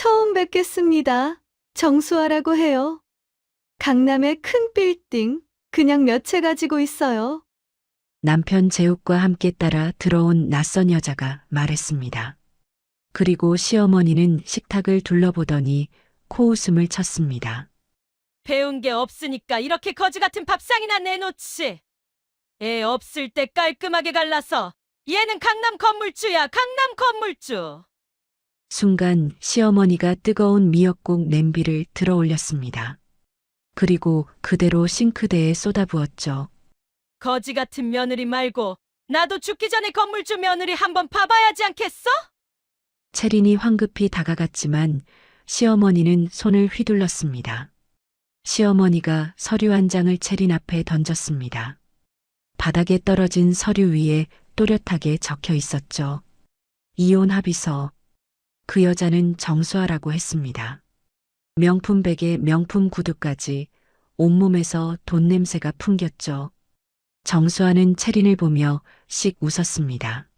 처음 뵙겠습니다. 정수아라고 해요. 강남의 큰 빌딩, 그냥 몇 채 가지고 있어요. 남편 재욱과 함께 따라 들어온 낯선 여자가 말했습니다. 그리고 시어머니는 식탁을 둘러보더니 코웃음을 쳤습니다. 배운 게 없으니까 이렇게 거지 같은 밥상이나 내놓지. 애 없을 때 깔끔하게 갈라서 얘는 강남 건물주야, 강남 건물주. 순간 시어머니가 뜨거운 미역국 냄비를 들어 올렸습니다. 그리고 그대로 싱크대에 쏟아부었죠. 거지 같은 며느리 말고 나도 죽기 전에 건물주 며느리 한번 봐봐야지 않겠어? 채린이 황급히 다가갔지만 시어머니는 손을 휘둘렀습니다. 시어머니가 서류 한 장을 채린 앞에 던졌습니다. 바닥에 떨어진 서류 위에 또렷하게 적혀 있었죠. 이혼 합의서. 그 여자는 정수아라고 했습니다. 명품 베개, 명품 구두까지 온몸에서 돈 냄새가 풍겼죠. 정수아는 채린을 보며 씩 웃었습니다.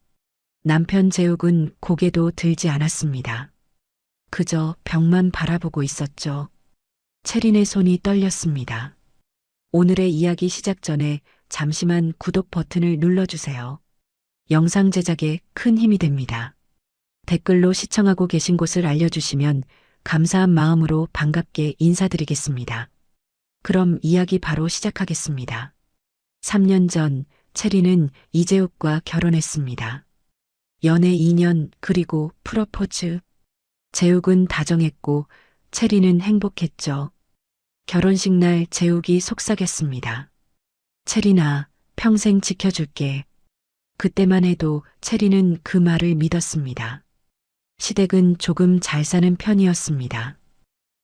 남편 재욱은 고개도 들지 않았습니다. 그저 벽만 바라보고 있었죠. 채린의 손이 떨렸습니다. 오늘의 이야기 시작 전에 잠시만 구독 버튼을 눌러주세요. 영상 제작에 큰 힘이 됩니다. 댓글로 시청하고 계신 곳을 알려주시면 감사한 마음으로 반갑게 인사드리겠습니다. 그럼 이야기 바로 시작하겠습니다. 3년 전 채린은 이재욱과 결혼했습니다. 연애 2년 그리고 프러포즈. 재욱은 다정했고 채린은 행복했죠. 결혼식 날 재욱이 속삭였습니다. 채린아, 평생 지켜줄게. 그때만 해도 채린은 그 말을 믿었습니다. 시댁은 조금 잘 사는 편이었습니다.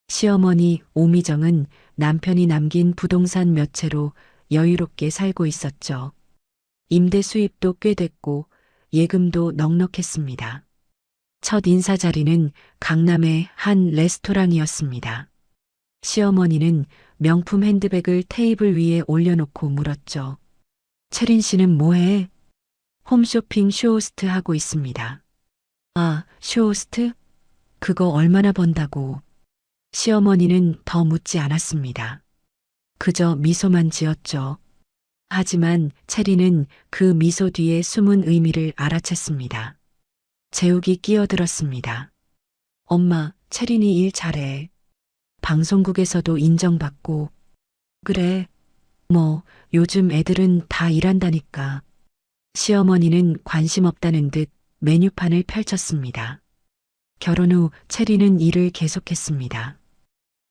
시어머니 오미정은 남편이 남긴 부동산 몇 채로 여유롭게 살고 있었죠. 임대 수입도 꽤 됐고 예금도 넉넉했습니다. 첫 인사 자리는 강남의 한 레스토랑이었습니다. 시어머니는 명품 핸드백을 테이블 위에 올려놓고 물었죠. 채린 씨는 뭐해? 홈쇼핑 쇼호스트 하고 있습니다. 아, 쇼호스트? 그거 얼마나 번다고? 시어머니는 더 묻지 않았습니다. 그저 미소만 지었죠. 하지만 채린은 그 미소 뒤에 숨은 의미를 알아챘습니다. 재욱이 끼어들었습니다. 엄마, 채린이 일 잘해. 방송국에서도 인정받고. 그래. 뭐, 요즘 애들은 다 일한다니까. 시어머니는 관심 없다는 듯 메뉴판을 펼쳤습니다. 결혼 후 채린은 일을 계속했습니다.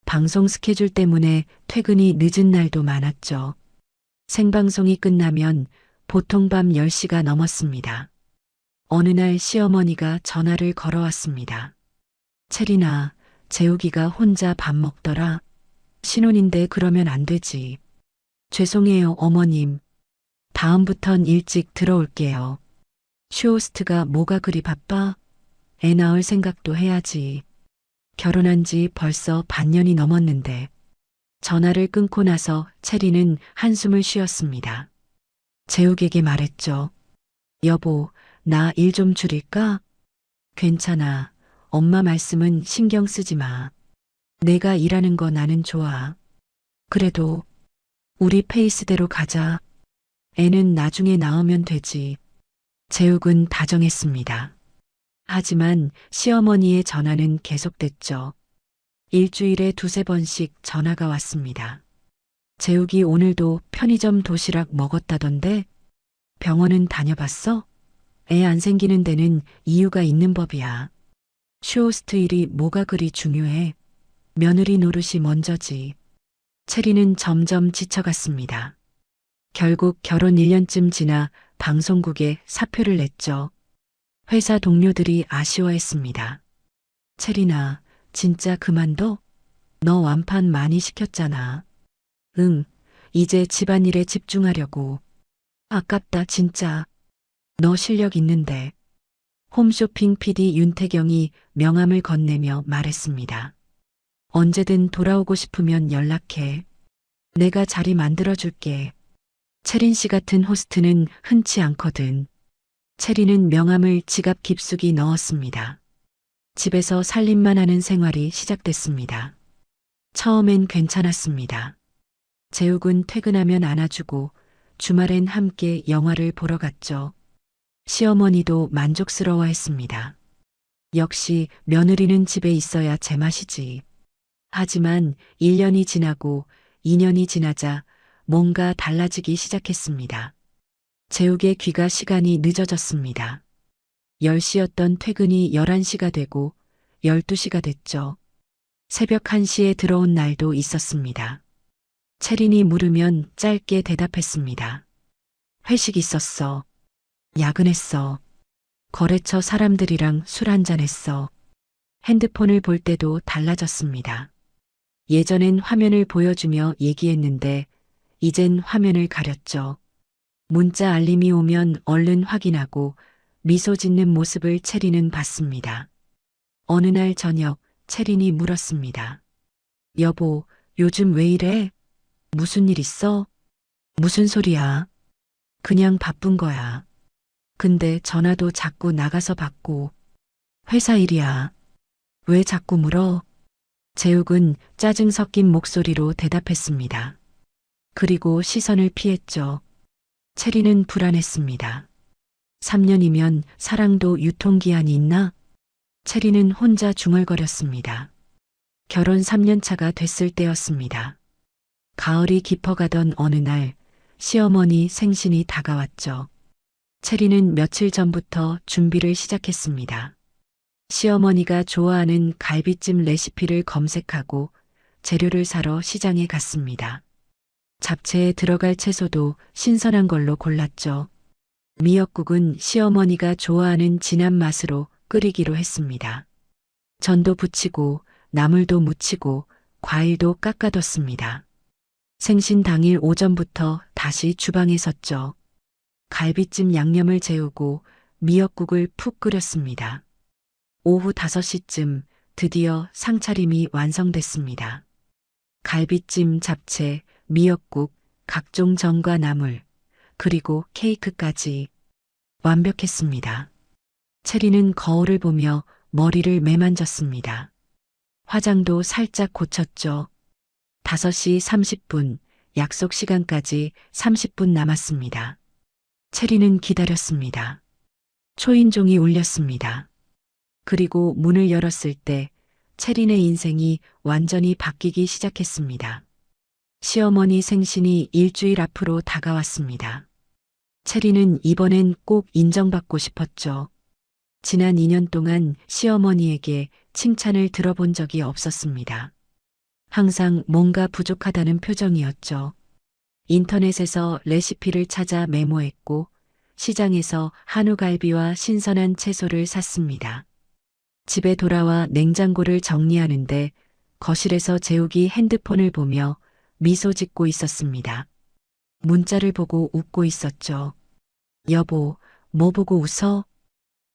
방송 스케줄 때문에 퇴근이 늦은 날도 많았죠. 생방송이 끝나면 보통 밤 10시가 넘었습니다. 어느 날 시어머니가 전화를 걸어왔습니다. 채린아, 재욱이가 혼자 밥 먹더라. 신혼인데 그러면 안 되지. 죄송해요, 어머님. 다음부턴 일찍 들어올게요. 쇼호스트가 뭐가 그리 바빠? 애 낳을 생각도 해야지. 결혼한 지 벌써 반년이 넘었는데. 전화를 끊고 나서 채린은 한숨을 쉬었습니다. 재욱에게 말했죠. 여보, 나 일 좀 줄일까? 괜찮아. 엄마 말씀은 신경 쓰지 마. 내가 일하는 거 나는 좋아. 그래도 우리 페이스대로 가자. 애는 나중에 낳으면 되지. 재욱은 다정했습니다. 하지만 시어머니의 전화는 계속됐죠. 일주일에 두세 번씩 전화가 왔습니다. 재욱이 오늘도 편의점 도시락 먹었다던데? 병원은 다녀봤어? 애 안 생기는 데는 이유가 있는 법이야. 쇼호스트 일이 뭐가 그리 중요해? 며느리 노릇이 먼저지. 채린은 점점 지쳐갔습니다. 결국 결혼 1년쯤 지나 방송국에 사표를 냈죠. 회사 동료들이 아쉬워했습니다. 채린아, 진짜 그만둬? 너 완판 많이 시켰잖아. 응, 이제 집안일에 집중하려고. 아깝다, 진짜. 너 실력 있는데. 홈쇼핑 PD 윤태경이 명함을 건네며 말했습니다. 언제든 돌아오고 싶으면 연락해. 내가 자리 만들어줄게. 채린 씨 같은 호스트는 흔치 않거든. 채린은 명함을 지갑 깊숙이 넣었습니다. 집에서 살림만 하는 생활이 시작됐습니다. 처음엔 괜찮았습니다. 재욱은 퇴근하면 안아주고 주말엔 함께 영화를 보러 갔죠. 시어머니도 만족스러워했습니다. 역시 며느리는 집에 있어야 제맛이지. 하지만 1년이 지나고 2년이 지나자 뭔가 달라지기 시작했습니다. 재욱의 귀가 시간이 늦어졌습니다. 10시였던 퇴근이 11시가 되고 12시가 됐죠. 새벽 1시에 들어온 날도 있었습니다. 채린이 물으면 짧게 대답했습니다. 회식 있었어. 야근했어. 거래처 사람들이랑 술 한잔했어. 핸드폰을 볼 때도 달라졌습니다. 예전엔 화면을 보여주며 얘기했는데 이젠 화면을 가렸죠. 문자 알림이 오면 얼른 확인하고 미소 짓는 모습을 채린은 봤습니다. 어느 날 저녁 채린이 물었습니다. 여보, 요즘 왜 이래? 무슨 일 있어? 무슨 소리야? 그냥 바쁜 거야. 근데 전화도 자꾸 나가서 받고. 회사 일이야. 왜 자꾸 물어? 재욱은 짜증 섞인 목소리로 대답했습니다. 그리고 시선을 피했죠. 채린은 불안했습니다. 3년이면 사랑도 유통기한이 있나? 채린은 혼자 중얼거렸습니다. 결혼 3년 차가 됐을 때였습니다. 가을이 깊어가던 어느 날 시어머니 생신이 다가왔죠. 채린은 며칠 전부터 준비를 시작했습니다. 시어머니가 좋아하는 갈비찜 레시피를 검색하고 재료를 사러 시장에 갔습니다. 잡채에 들어갈 채소도 신선한 걸로 골랐죠. 미역국은 시어머니가 좋아하는 진한 맛으로 끓이기로 했습니다. 전도 부치고 나물도 무치고 과일도 깎아뒀습니다. 생신 당일 오전부터 다시 주방에 섰죠. 갈비찜 양념을 재우고 미역국을 푹 끓였습니다. 오후 5시쯤 드디어 상차림이 완성됐습니다. 갈비찜, 잡채, 미역국, 각종 전과 나물, 그리고 케이크까지 완벽했습니다. 채리는 거울을 보며 머리를 매만졌습니다. 화장도 살짝 고쳤죠. 5시 30분, 약속 시간까지 30분 남았습니다. 채리는 기다렸습니다. 초인종이 울렸습니다. 그리고 문을 열었을 때 채린의 인생이 완전히 바뀌기 시작했습니다. 시어머니 생신이 일주일 앞으로 다가왔습니다. 채린은 이번엔 꼭 인정받고 싶었죠. 지난 2년 동안 시어머니에게 칭찬을 들어본 적이 없었습니다. 항상 뭔가 부족하다는 표정이었죠. 인터넷에서 레시피를 찾아 메모했고 시장에서 한우갈비와 신선한 채소를 샀습니다. 집에 돌아와 냉장고를 정리하는데 거실에서 재욱이 핸드폰을 보며 미소 짓고 있었습니다. 문자를 보고 웃고 있었죠. 여보, 뭐 보고 웃어?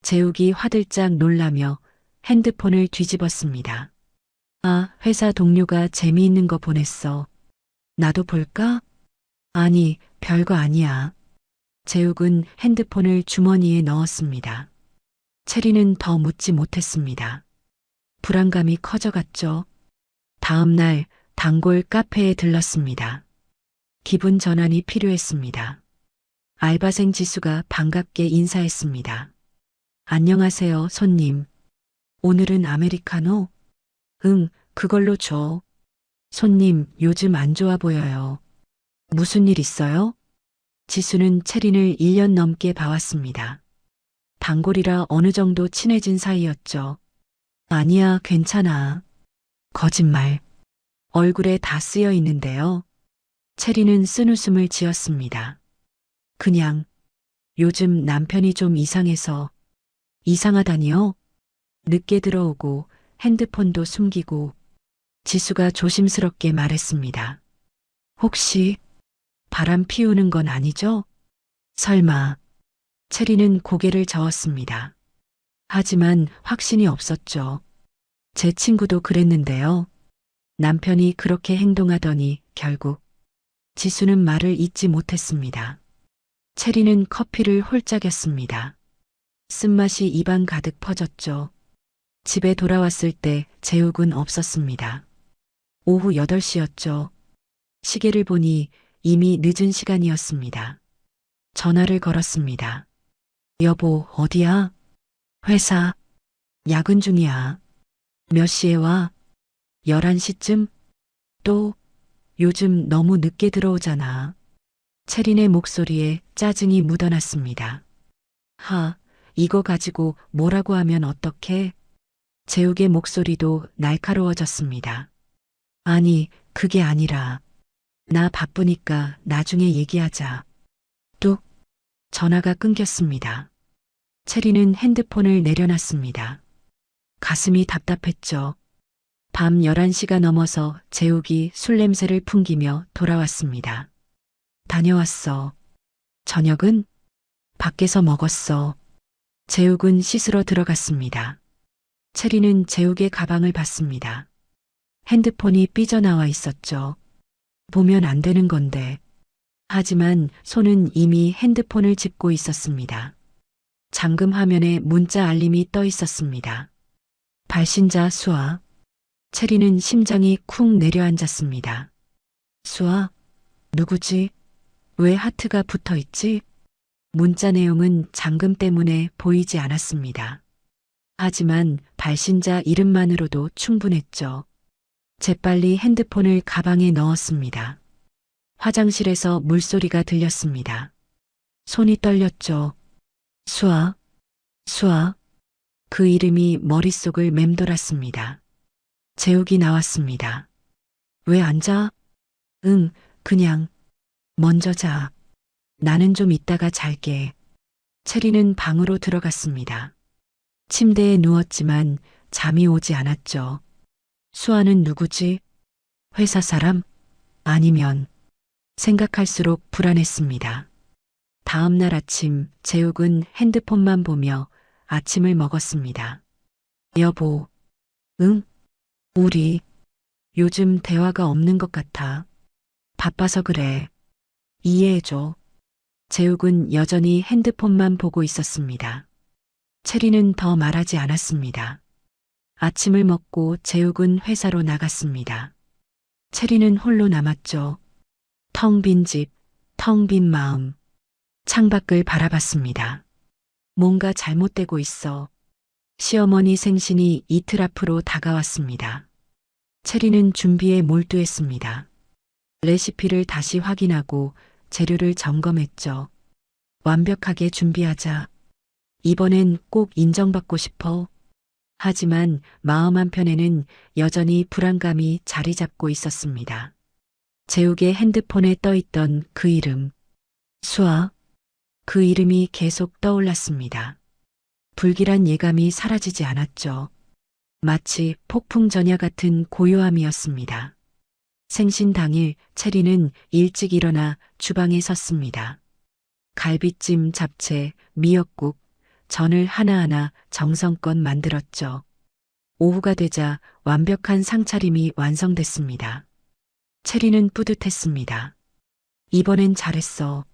재욱이 화들짝 놀라며 핸드폰을 뒤집었습니다. 아, 회사 동료가 재미있는 거 보냈어. 나도 볼까? 아니, 별거 아니야. 재욱은 핸드폰을 주머니에 넣었습니다. 채리는 더 묻지 못했습니다. 불안감이 커져갔죠. 다음 날 단골 카페에 들렀습니다. 기분 전환이 필요했습니다. 알바생 지수가 반갑게 인사했습니다. 안녕하세요, 손님. 오늘은 아메리카노? 응, 그걸로 줘. 손님, 요즘 안 좋아 보여요. 무슨 일 있어요? 지수는 채린을 1년 넘게 봐왔습니다. 단골이라 어느 정도 친해진 사이였죠. 아니야, 괜찮아. 거짓말. 얼굴에 다 쓰여 있는데요. 채린은 쓴웃음을 지었습니다. 그냥 요즘 남편이 좀 이상해서. 이상하다니요? 늦게 들어오고 핸드폰도 숨기고. 지수가 조심스럽게 말했습니다. 혹시 바람 피우는 건 아니죠? 설마. 채리는 고개를 저었습니다. 하지만 확신이 없었죠. 제 친구도 그랬는데요. 남편이 그렇게 행동하더니 결국. 지수는 말을 잇지 못했습니다. 채리는 커피를 홀짝였습니다. 쓴맛이 입안 가득 퍼졌죠. 집에 돌아왔을 때 재욱은 없었습니다. 오후 8시였죠. 시계를 보니 이미 늦은 시간이었습니다. 전화를 걸었습니다. 여보, 어디야? 회사. 야근 중이야. 몇 시에 와? 11시쯤? 또, 요즘 너무 늦게 들어오잖아. 채린의 목소리에 짜증이 묻어났습니다. 이거 가지고 뭐라고 하면 어떡해? 재욱의 목소리도 날카로워졌습니다. 아니, 그게 아니라, 나 바쁘니까 나중에 얘기하자. 뚝, 전화가 끊겼습니다. 채린은 핸드폰을 내려놨습니다. 가슴이 답답했죠. 밤 11시가 넘어서 재욱이 술 냄새를 풍기며 돌아왔습니다. 다녀왔어. 저녁은? 밖에서 먹었어. 재욱은 씻으러 들어갔습니다. 채린은 재욱의 가방을 봤습니다. 핸드폰이 삐져나와 있었죠. 보면 안 되는 건데. 하지만 손은 이미 핸드폰을 짚고 있었습니다. 잠금 화면에 문자 알림이 떠 있었습니다. 발신자 수아. 채린은 심장이 쿵 내려앉았습니다. 수아? 누구지? 왜 하트가 붙어 있지? 문자 내용은 잠금 때문에 보이지 않았습니다. 하지만 발신자 이름만으로도 충분했죠. 재빨리 핸드폰을 가방에 넣었습니다. 화장실에서 물소리가 들렸습니다. 손이 떨렸죠. 수아, 수아. 그 이름이 머릿속을 맴돌았습니다. 재욱이 나왔습니다. 왜 앉아? 응, 그냥. 먼저 자. 나는 좀 이따가 잘게. 채린은 방으로 들어갔습니다. 침대에 누웠지만 잠이 오지 않았죠. 수아는 누구지? 회사 사람? 아니면 생각할수록 불안했습니다. 다음 날 아침 재욱은 핸드폰만 보며 아침을 먹었습니다. 여보. 응? 우리 요즘 대화가 없는 것 같아. 바빠서 그래. 이해해줘. 재욱은 여전히 핸드폰만 보고 있었습니다. 채린은 더 말하지 않았습니다. 아침을 먹고 재욱은 회사로 나갔습니다. 채린은 홀로 남았죠. 텅 빈 집, 텅 빈 마음. 창밖을 바라봤습니다. 뭔가 잘못되고 있어. 시어머니 생신이 이틀 앞으로 다가왔습니다. 채린은 준비에 몰두했습니다. 레시피를 다시 확인하고 재료를 점검했죠. 완벽하게 준비하자. 이번엔 꼭 인정받고 싶어. 하지만 마음 한편에는 여전히 불안감이 자리 잡고 있었습니다. 재욱의 핸드폰에 떠있던 그 이름. 수아. 그 이름이 계속 떠올랐습니다. 불길한 예감이 사라지지 않았죠. 마치 폭풍 전야 같은 고요함이었습니다. 생신 당일 채린은 일찍 일어나 주방에 섰습니다. 갈비찜, 잡채, 미역국, 전을 하나하나 정성껏 만들었죠. 오후가 되자 완벽한 상차림이 완성됐습니다. 채린은 뿌듯했습니다. 이번엔 잘했어.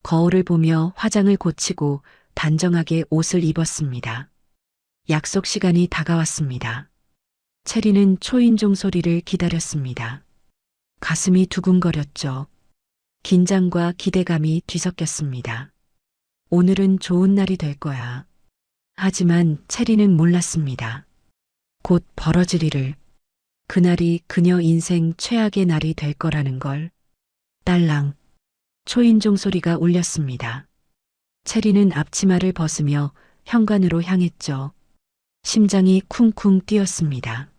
거울을 보며 화장을 고치고 단정하게 옷을 입었습니다. 약속 시간이 다가왔습니다. 채린은 초인종 소리를 기다렸습니다. 가슴이 두근거렸죠. 긴장과 기대감이 뒤섞였습니다. 오늘은 좋은 날이 될 거야. 하지만 채린은 몰랐습니다. 곧 벌어질 일을. 그날이 그녀 인생 최악의 날이 될 거라는 걸. 딸랑. 초인종 소리가 울렸습니다. 채린은 앞치마를 벗으며 현관으로 향했죠. 심장이 쿵쿵 뛰었습니다.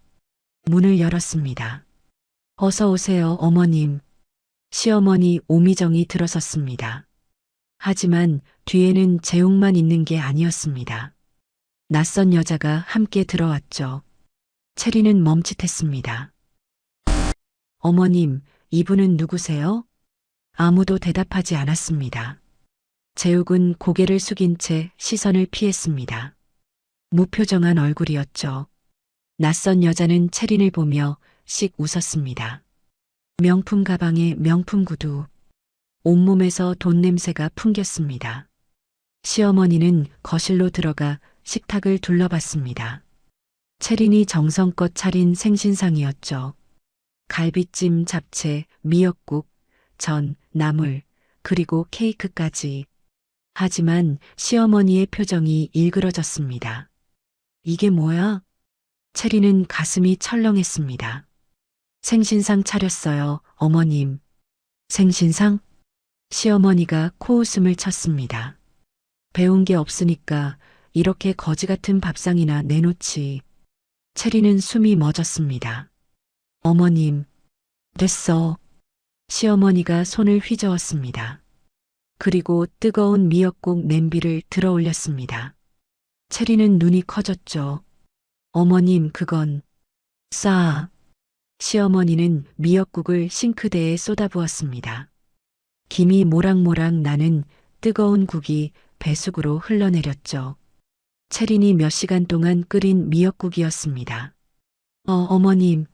문을 열었습니다. 어서 오세요, 어머님. 시어머니 오미정이 들어섰습니다. 하지만 뒤에는 재욱만 있는 게 아니었습니다. 낯선 여자가 함께 들어왔죠. 채린은 멈칫했습니다. 어머님, 이분은 누구세요? 아무도 대답하지 않았습니다. 재욱은 고개를 숙인 채 시선을 피했습니다. 무표정한 얼굴이었죠. 낯선 여자는 채린을 보며 씩 웃었습니다. 명품 가방에 명품 구두. 온몸에서 돈 냄새가 풍겼습니다. 시어머니는 거실로 들어가 식탁을 둘러봤습니다. 채린이 정성껏 차린 생신상이었죠. 갈비찜, 잡채, 미역국, 전, 나물, 그리고 케이크까지. 하지만 시어머니의 표정이 일그러졌습니다. 이게 뭐야? 채린은 가슴이 철렁했습니다. 생신상 차렸어요, 어머님. 생신상? 시어머니가 코웃음을 쳤습니다. 배운 게 없으니까 이렇게 거지 같은 밥상이나 내놓지. 채린은 숨이 멎었습니다. 어머님, 됐어. 시어머니가 손을 휘저었습니다. 그리고 뜨거운 미역국 냄비를 들어 올렸습니다. 채린은 눈이 커졌죠. 어머님, 그건 싸. 시어머니는 미역국을 싱크대에 쏟아부었습니다. 김이 모락모락 나는 뜨거운 국이 배숙으로 흘러내렸죠. 채린이 몇 시간 동안 끓인 미역국이었습니다. 어머님.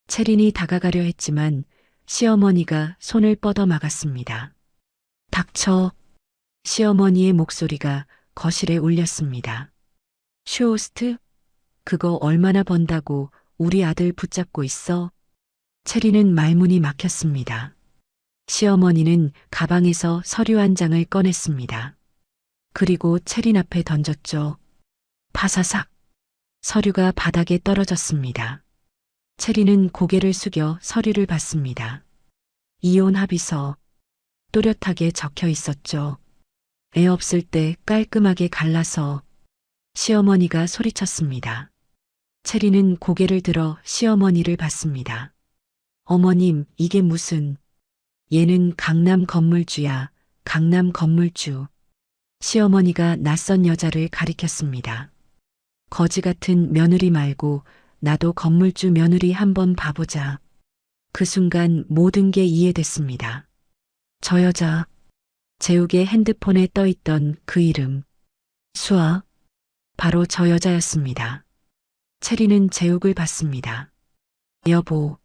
채린이 다가가려 했지만 시어머니가 손을 뻗어 막았습니다. 닥쳐. 시어머니의 목소리가 거실에 울렸습니다. 쇼호스트? 그거 얼마나 번다고 우리 아들 붙잡고 있어? 채린은 말문이 막혔습니다. 시어머니는 가방에서 서류 한 장을 꺼냈습니다. 그리고 채린 앞에 던졌죠. 파사삭. 서류가 바닥에 떨어졌습니다. 채린은 고개를 숙여 서류를 봤습니다. 이혼 합의서. 또렷하게 적혀 있었죠. 애 없을 때 깔끔하게 갈라서. 시어머니가 소리쳤습니다. 채린은 고개를 들어 시어머니를 봤습니다. 어머님, 이게 무슨... 얘는 강남 건물주야, 강남 건물주. 시어머니가 낯선 여자를 가리켰습니다. 거지 같은 며느리 말고 나도 건물주 며느리 한번 봐보자. 그 순간 모든 게 이해됐습니다. 저 여자, 재욱의 핸드폰에 떠있던 그 이름. 수아. 바로 저 여자였습니다. 채린은 재욱을 봤습니다. 여보.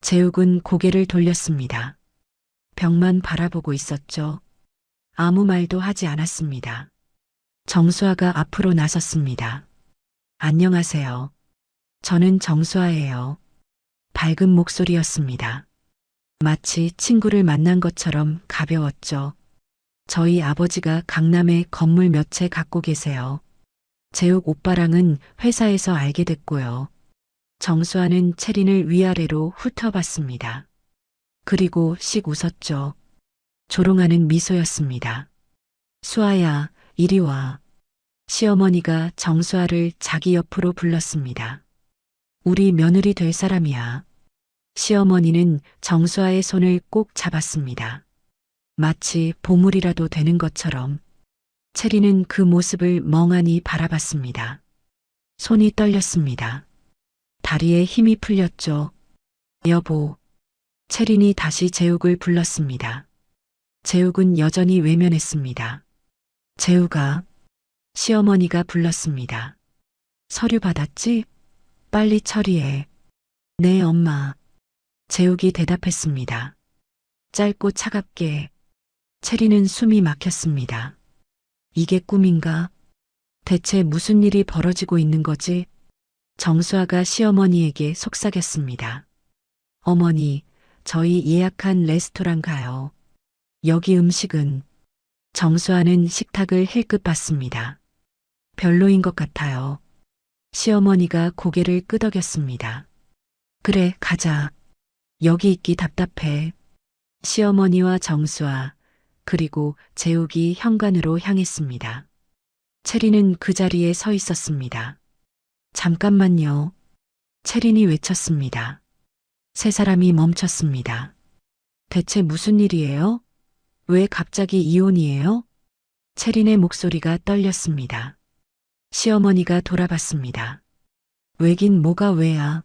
재욱은 고개를 돌렸습니다. 벽만 바라보고 있었죠. 아무 말도 하지 않았습니다. 정수아가 앞으로 나섰습니다. 안녕하세요. 저는 정수아예요. 밝은 목소리였습니다. 마치 친구를 만난 것처럼 가벼웠죠. 저희 아버지가 강남에 건물 몇 채 갖고 계세요. 재욱 오빠랑은 회사에서 알게 됐고요. 정수아는 채린을 위아래로 훑어봤습니다. 그리고 씩 웃었죠. 조롱하는 미소였습니다. 수아야, 이리 와. 시어머니가 정수아를 자기 옆으로 불렀습니다. 우리 며느리 될 사람이야. 시어머니는 정수아의 손을 꼭 잡았습니다. 마치 보물이라도 되는 것처럼. 채린은 그 모습을 멍하니 바라봤습니다. 손이 떨렸습니다. 다리에 힘이 풀렸죠. 여보. 채린이 다시 재욱을 불렀습니다. 재욱은 여전히 외면했습니다. 재욱아. 시어머니가 불렀습니다. 서류 받았지? 빨리 처리해. 네, 엄마. 재욱이 대답했습니다. 짧고 차갑게. 채린은 숨이 막혔습니다. 이게 꿈인가? 대체 무슨 일이 벌어지고 있는 거지? 정수아가 시어머니에게 속삭였습니다. 어머니, 저희 예약한 레스토랑 가요. 여기 음식은... 정수아는 식탁을 힐끗 봤습니다. 별로인 것 같아요. 시어머니가 고개를 끄덕였습니다. 그래, 가자. 여기 있기 답답해. 시어머니와 정수아, 그리고 재욱이 현관으로 향했습니다. 채린은 그 자리에 서 있었습니다. 잠깐만요. 채린이 외쳤습니다. 세 사람이 멈췄습니다. 대체 무슨 일이에요? 왜 갑자기 이혼이에요? 채린의 목소리가 떨렸습니다. 시어머니가 돌아봤습니다. 왜긴 뭐가 왜야.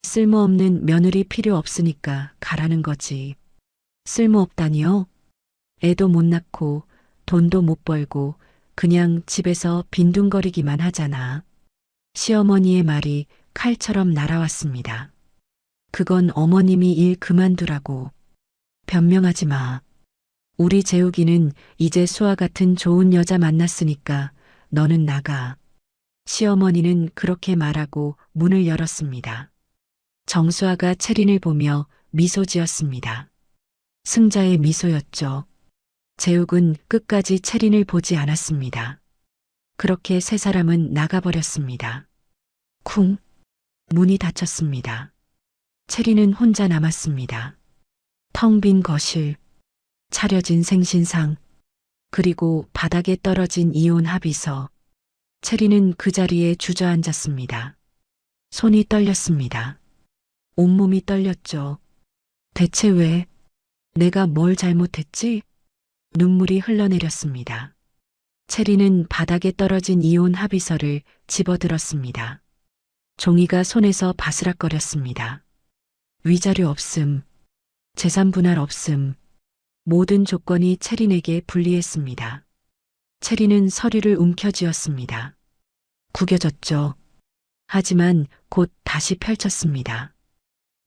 쓸모없는 며느리 필요 없으니까 가라는 거지. 쓸모없다니요? 애도 못 낳고 돈도 못 벌고 그냥 집에서 빈둥거리기만 하잖아. 시어머니의 말이 칼처럼 날아왔습니다. 그건 어머님이 일 그만두라고. 변명하지 마. 우리 재욱이는 이제 수아 같은 좋은 여자 만났으니까 너는 나가. 시어머니는 그렇게 말하고 문을 열었습니다. 정수아가 채린을 보며 미소 지었습니다. 승자의 미소였죠. 재욱은 끝까지 채린을 보지 않았습니다. 그렇게 세 사람은 나가버렸습니다. 쿵! 문이 닫혔습니다. 채린은 혼자 남았습니다. 텅 빈 거실, 차려진 생신상, 그리고 바닥에 떨어진 이혼 합의서. 채린은 그 자리에 주저앉았습니다. 손이 떨렸습니다. 온몸이 떨렸죠. 대체 왜? 내가 뭘 잘못했지? 눈물이 흘러내렸습니다. 채린은 바닥에 떨어진 이혼 합의서를 집어들었습니다. 종이가 손에서 바스락거렸습니다. 위자료 없음, 재산 분할 없음, 모든 조건이 채린에게 불리했습니다. 채린은 서류를 움켜쥐었습니다. 구겨졌죠. 하지만 곧 다시 펼쳤습니다.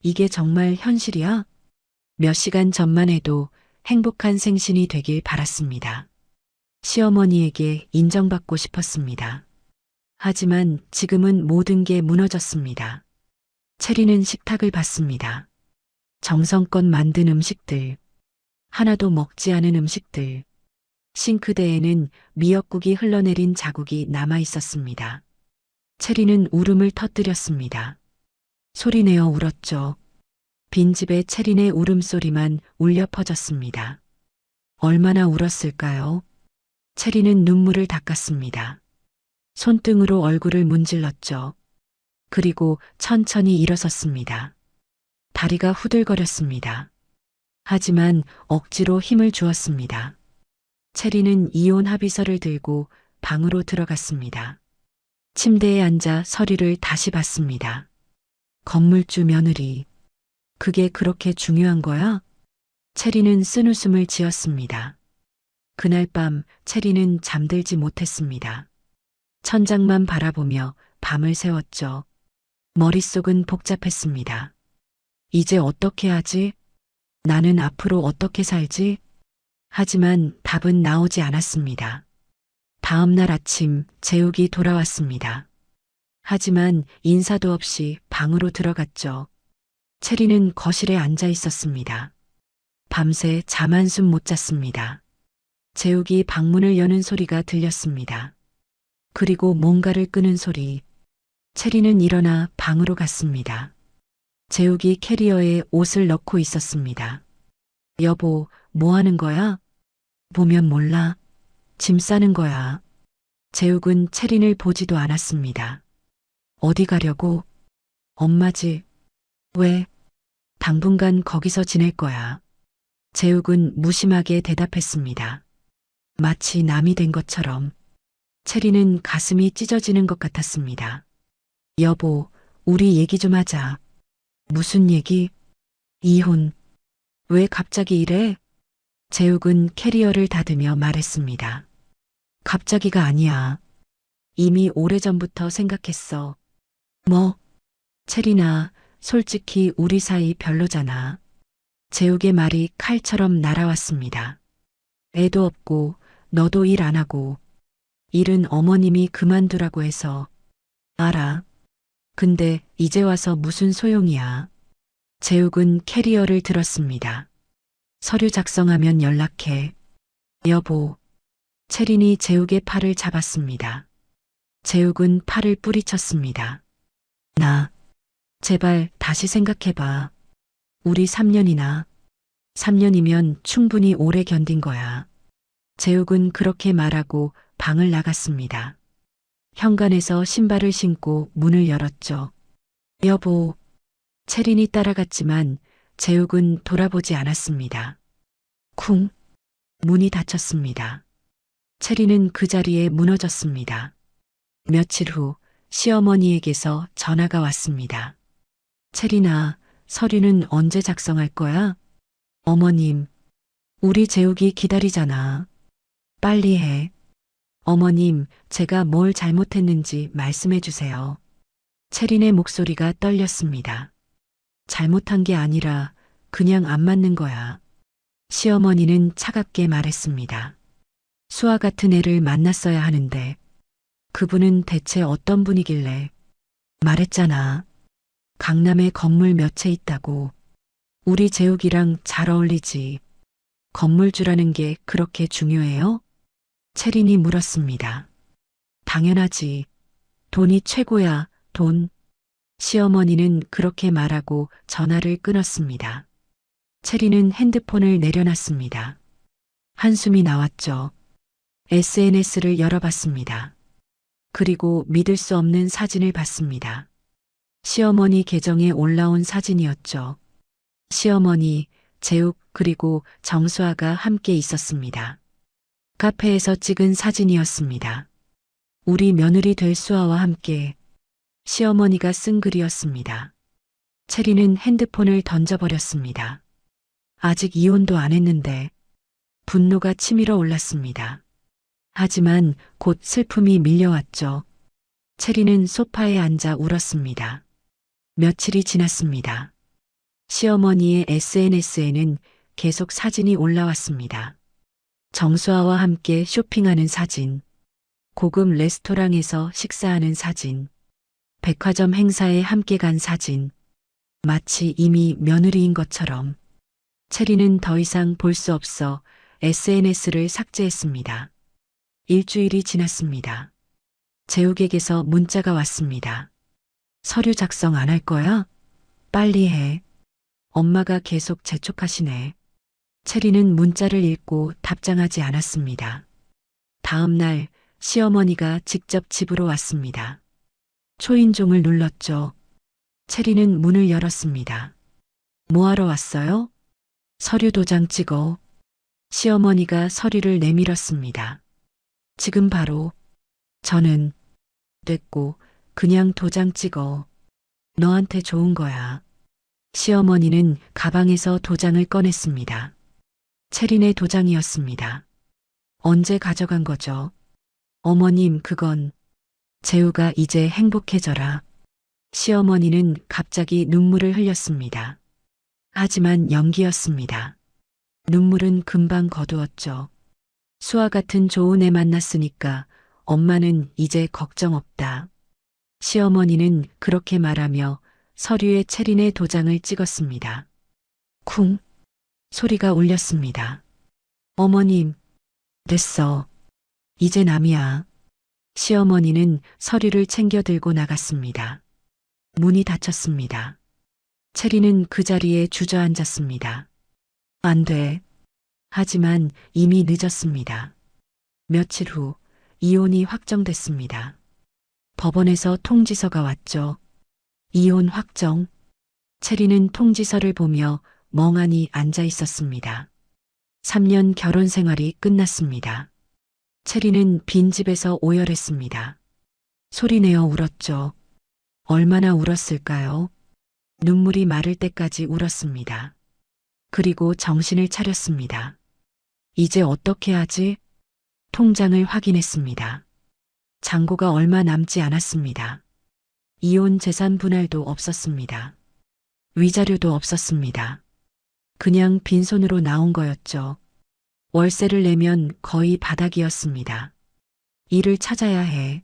이게 정말 현실이야? 몇 시간 전만 해도 행복한 생신이 되길 바랐습니다. 시어머니에게 인정받고 싶었습니다. 하지만 지금은 모든 게 무너졌습니다. 채린은 식탁을 봤습니다. 정성껏 만든 음식들, 하나도 먹지 않은 음식들. 싱크대에는 미역국이 흘러내린 자국이 남아 있었습니다. 채린은 울음을 터뜨렸습니다. 소리내어 울었죠. 빈집에 채린의 울음소리만 울려 퍼졌습니다. 얼마나 울었을까요? 채린은 눈물을 닦았습니다. 손등으로 얼굴을 문질렀죠. 그리고 천천히 일어섰습니다. 다리가 후들거렸습니다. 하지만 억지로 힘을 주었습니다. 채린은 이혼 합의서를 들고 방으로 들어갔습니다. 침대에 앉아 서류를 다시 봤습니다. 건물주 며느리. 그게 그렇게 중요한 거야? 채린은 쓴웃음을 지었습니다. 그날 밤 채린은 잠들지 못했습니다. 천장만 바라보며 밤을 새웠죠. 머릿속은 복잡했습니다. 이제 어떻게 하지? 나는 앞으로 어떻게 살지? 하지만 답은 나오지 않았습니다. 다음 날 아침 재욱이 돌아왔습니다. 하지만 인사도 없이 방으로 들어갔죠. 채린은 거실에 앉아 있었습니다. 밤새 잠 한숨 못 잤습니다. 재욱이 방문을 여는 소리가 들렸습니다. 그리고 뭔가를 끄는 소리. 채린은 일어나 방으로 갔습니다. 재욱이 캐리어에 옷을 넣고 있었습니다. 여보, 뭐 하는 거야? 보면 몰라. 짐 싸는 거야. 재욱은 채린을 보지도 않았습니다. 어디 가려고? 엄마 집. 왜? 당분간 거기서 지낼 거야. 재욱은 무심하게 대답했습니다. 마치 남이 된 것처럼. 채린은 가슴이 찢어지는 것 같았습니다. 여보, 우리 얘기 좀 하자. 무슨 얘기? 이혼. 왜 갑자기 이래? 재욱은 캐리어를 닫으며 말했습니다. 갑자기가 아니야. 이미 오래전부터 생각했어. 뭐? 채린아, 솔직히 우리 사이 별로잖아. 재욱의 말이 칼처럼 날아왔습니다. 애도 없고 너도 일 안 하고 일은 어머님이 그만두라고 해서. 알아. 근데 이제 와서 무슨 소용이야. 재욱은 캐리어를 들었습니다. 서류 작성하면 연락해. 여보. 채린이 재욱의 팔을 잡았습니다. 재욱은 팔을 뿌리쳤습니다. 제발 다시 생각해봐. 우리 3년이나. 3년이면 충분히 오래 견딘 거야. 재욱은 그렇게 말하고 방을 나갔습니다. 현관에서 신발을 신고 문을 열었죠. 여보. 채린이 따라갔지만 재욱은 돌아보지 않았습니다. 쿵. 문이 닫혔습니다. 채린은 그 자리에 무너졌습니다. 며칠 후 시어머니에게서 전화가 왔습니다. 채린아, 서류는 언제 작성할 거야? 어머님, 우리 재욱이 기다리잖아. 빨리 해. 어머님, 제가 뭘 잘못했는지 말씀해 주세요. 채린의 목소리가 떨렸습니다. 잘못한 게 아니라 그냥 안 맞는 거야. 시어머니는 차갑게 말했습니다. 수아 같은 애를 만났어야 하는데. 그분은 대체 어떤 분이길래? 말했잖아. 강남에 건물 몇 채 있다고. 우리 재욱이랑 잘 어울리지. 건물주라는 게 그렇게 중요해요? 채린이 물었습니다. 당연하지. 돈이 최고야, 돈. 시어머니는 그렇게 말하고 전화를 끊었습니다. 채린은 핸드폰을 내려놨습니다. 한숨이 나왔죠. SNS를 열어봤습니다. 그리고 믿을 수 없는 사진을 봤습니다. 시어머니 계정에 올라온 사진이었죠. 시어머니, 재욱 그리고 정수아가 함께 있었습니다. 카페에서 찍은 사진이었습니다. 우리 며느리 될 수아와 함께. 시어머니가 쓴 글이었습니다. 채리는 핸드폰을 던져버렸습니다. 아직 이혼도 안 했는데 분노가 치밀어 올랐습니다. 하지만 곧 슬픔이 밀려왔죠. 채리는 소파에 앉아 울었습니다. 며칠이 지났습니다. 시어머니의 SNS에는 계속 사진이 올라왔습니다. 정수아와 함께 쇼핑하는 사진, 고급 레스토랑에서 식사하는 사진, 백화점 행사에 함께 간 사진, 마치 이미 며느리인 것처럼. 채리는 더 이상 볼 수 없어 SNS를 삭제했습니다. 일주일이 지났습니다. 재욱에게서 문자가 왔습니다. 서류 작성 안 할 거야? 빨리 해. 엄마가 계속 재촉하시네. 채리는 문자를 읽고 답장하지 않았습니다. 다음 날 시어머니가 직접 집으로 왔습니다. 초인종을 눌렀죠. 채리는 문을 열었습니다. 뭐하러 왔어요? 서류 도장 찍어. 시어머니가 서류를 내밀었습니다. 지금 바로. 저는 됐고 그냥 도장 찍어. 너한테 좋은 거야. 시어머니는 가방에서 도장을 꺼냈습니다. 채린의 도장이었습니다. 언제 가져간 거죠? 어머님, 그건 재우가 이제 행복해져라. 시어머니는 갑자기 눈물을 흘렸습니다. 하지만 연기였습니다. 눈물은 금방 거두었죠. 수아 같은 좋은 애 만났으니까 엄마는 이제 걱정 없다. 시어머니는 그렇게 말하며 서류에 채린의 도장을 찍었습니다. 쿵 소리가 울렸습니다. 어머님, 됐어. 이제 남이야. 시어머니는 서류를 챙겨 들고 나갔습니다. 문이 닫혔습니다. 채리는 그 자리에 주저앉았습니다. 안 돼. 하지만 이미 늦었습니다. 며칠 후 이혼이 확정됐습니다. 법원에서 통지서가 왔죠. 이혼 확정. 채리는 통지서를 보며 멍하니 앉아 있었습니다. 3년 결혼 생활이 끝났습니다. 채리는 빈집에서 오열했습니다. 소리내어 울었죠. 얼마나 울었을까요? 눈물이 마를 때까지 울었습니다. 그리고 정신을 차렸습니다. 이제 어떻게 하지? 통장을 확인했습니다. 잔고가 얼마 남지 않았습니다. 이혼 재산 분할도 없었습니다. 위자료도 없었습니다. 그냥 빈손으로 나온 거였죠. 월세를 내면 거의 바닥이었습니다. 일을 찾아야 해.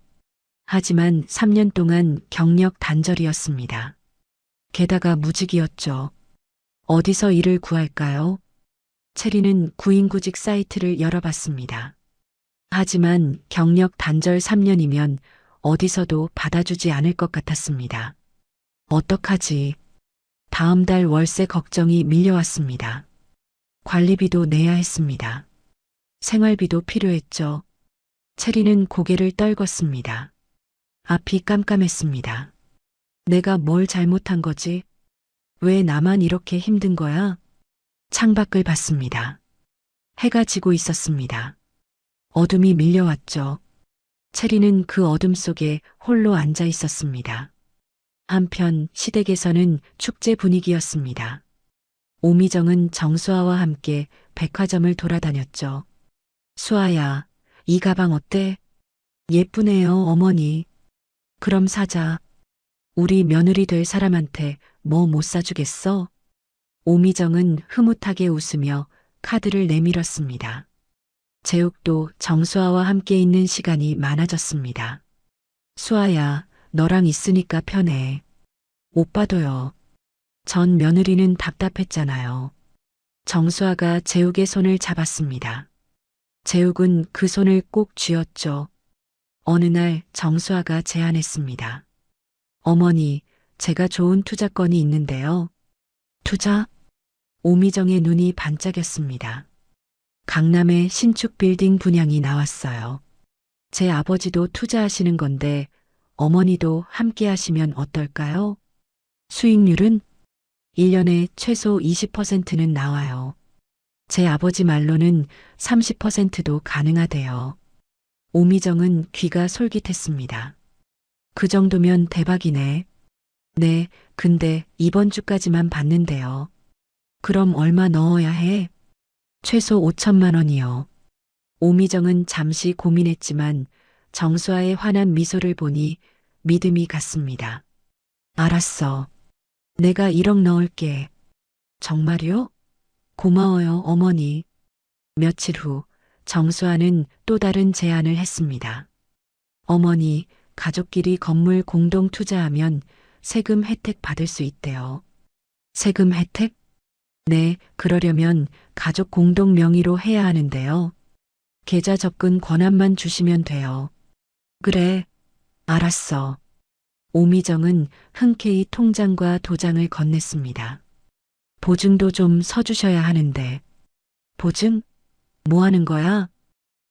하지만 3년 동안 경력 단절이었습니다. 게다가 무직이었죠. 어디서 일을 구할까요? 채리는 구인구직 사이트를 열어봤습니다. 하지만 경력 단절 3년이면 어디서도 받아주지 않을 것 같았습니다. 어떡하지? 다음 달 월세 걱정이 밀려왔습니다. 관리비도 내야 했습니다. 생활비도 필요했죠. 채리는 고개를 떨궜습니다. 앞이 깜깜했습니다. 내가 뭘 잘못한 거지? 왜 나만 이렇게 힘든 거야? 창밖을 봤습니다. 해가 지고 있었습니다. 어둠이 밀려왔죠. 채리는 그 어둠 속에 홀로 앉아 있었습니다. 한편 시댁에서는 축제 분위기였습니다. 오미정은 정수아와 함께 백화점을 돌아다녔죠. 수아야, 이 가방 어때? 예쁘네요, 어머니. 그럼 사자. 우리 며느리 될 사람한테 뭐 못 사주겠어? 오미정은 흐뭇하게 웃으며 카드를 내밀었습니다. 재욱도 정수아와 함께 있는 시간이 많아졌습니다. 수아야, 너랑 있으니까 편해. 오빠도요. 전 며느리는 답답했잖아요. 정수아가 재욱의 손을 잡았습니다. 재욱은 그 손을 꼭 쥐었죠. 어느 날 정수아가 제안했습니다. 어머니, 제가 좋은 투자건이 있는데요. 투자? 오미정의 눈이 반짝였습니다. 강남의 신축 빌딩 분양이 나왔어요. 제 아버지도 투자하시는 건데 어머니도 함께 하시면 어떨까요? 수익률은 1년에 최소 20%는 나와요. 제 아버지 말로는 30%도 가능하대요. 오미정은 귀가 솔깃했습니다. 그 정도면 대박이네. 네, 근데 이번 주까지만 받는데요. 그럼 얼마 넣어야 해? 최소 5천만 원이요. 오미정은 잠시 고민했지만 정수아의 환한 미소를 보니 믿음이 갔습니다. 알았어. 내가 1억 넣을게. 정말요? 고마워요, 어머니. 며칠 후 정수아는 또 다른 제안을 했습니다. 어머니, 가족끼리 건물 공동 투자하면 세금 혜택 받을 수 있대요. 세금 혜택? 네, 그러려면 가족 공동 명의로 해야 하는데요. 계좌 접근 권한만 주시면 돼요. 그래, 알았어. 오미정은 흔쾌히 통장과 도장을 건넸습니다. 보증도 좀 서주셔야 하는데. 보증? 뭐 하는 거야?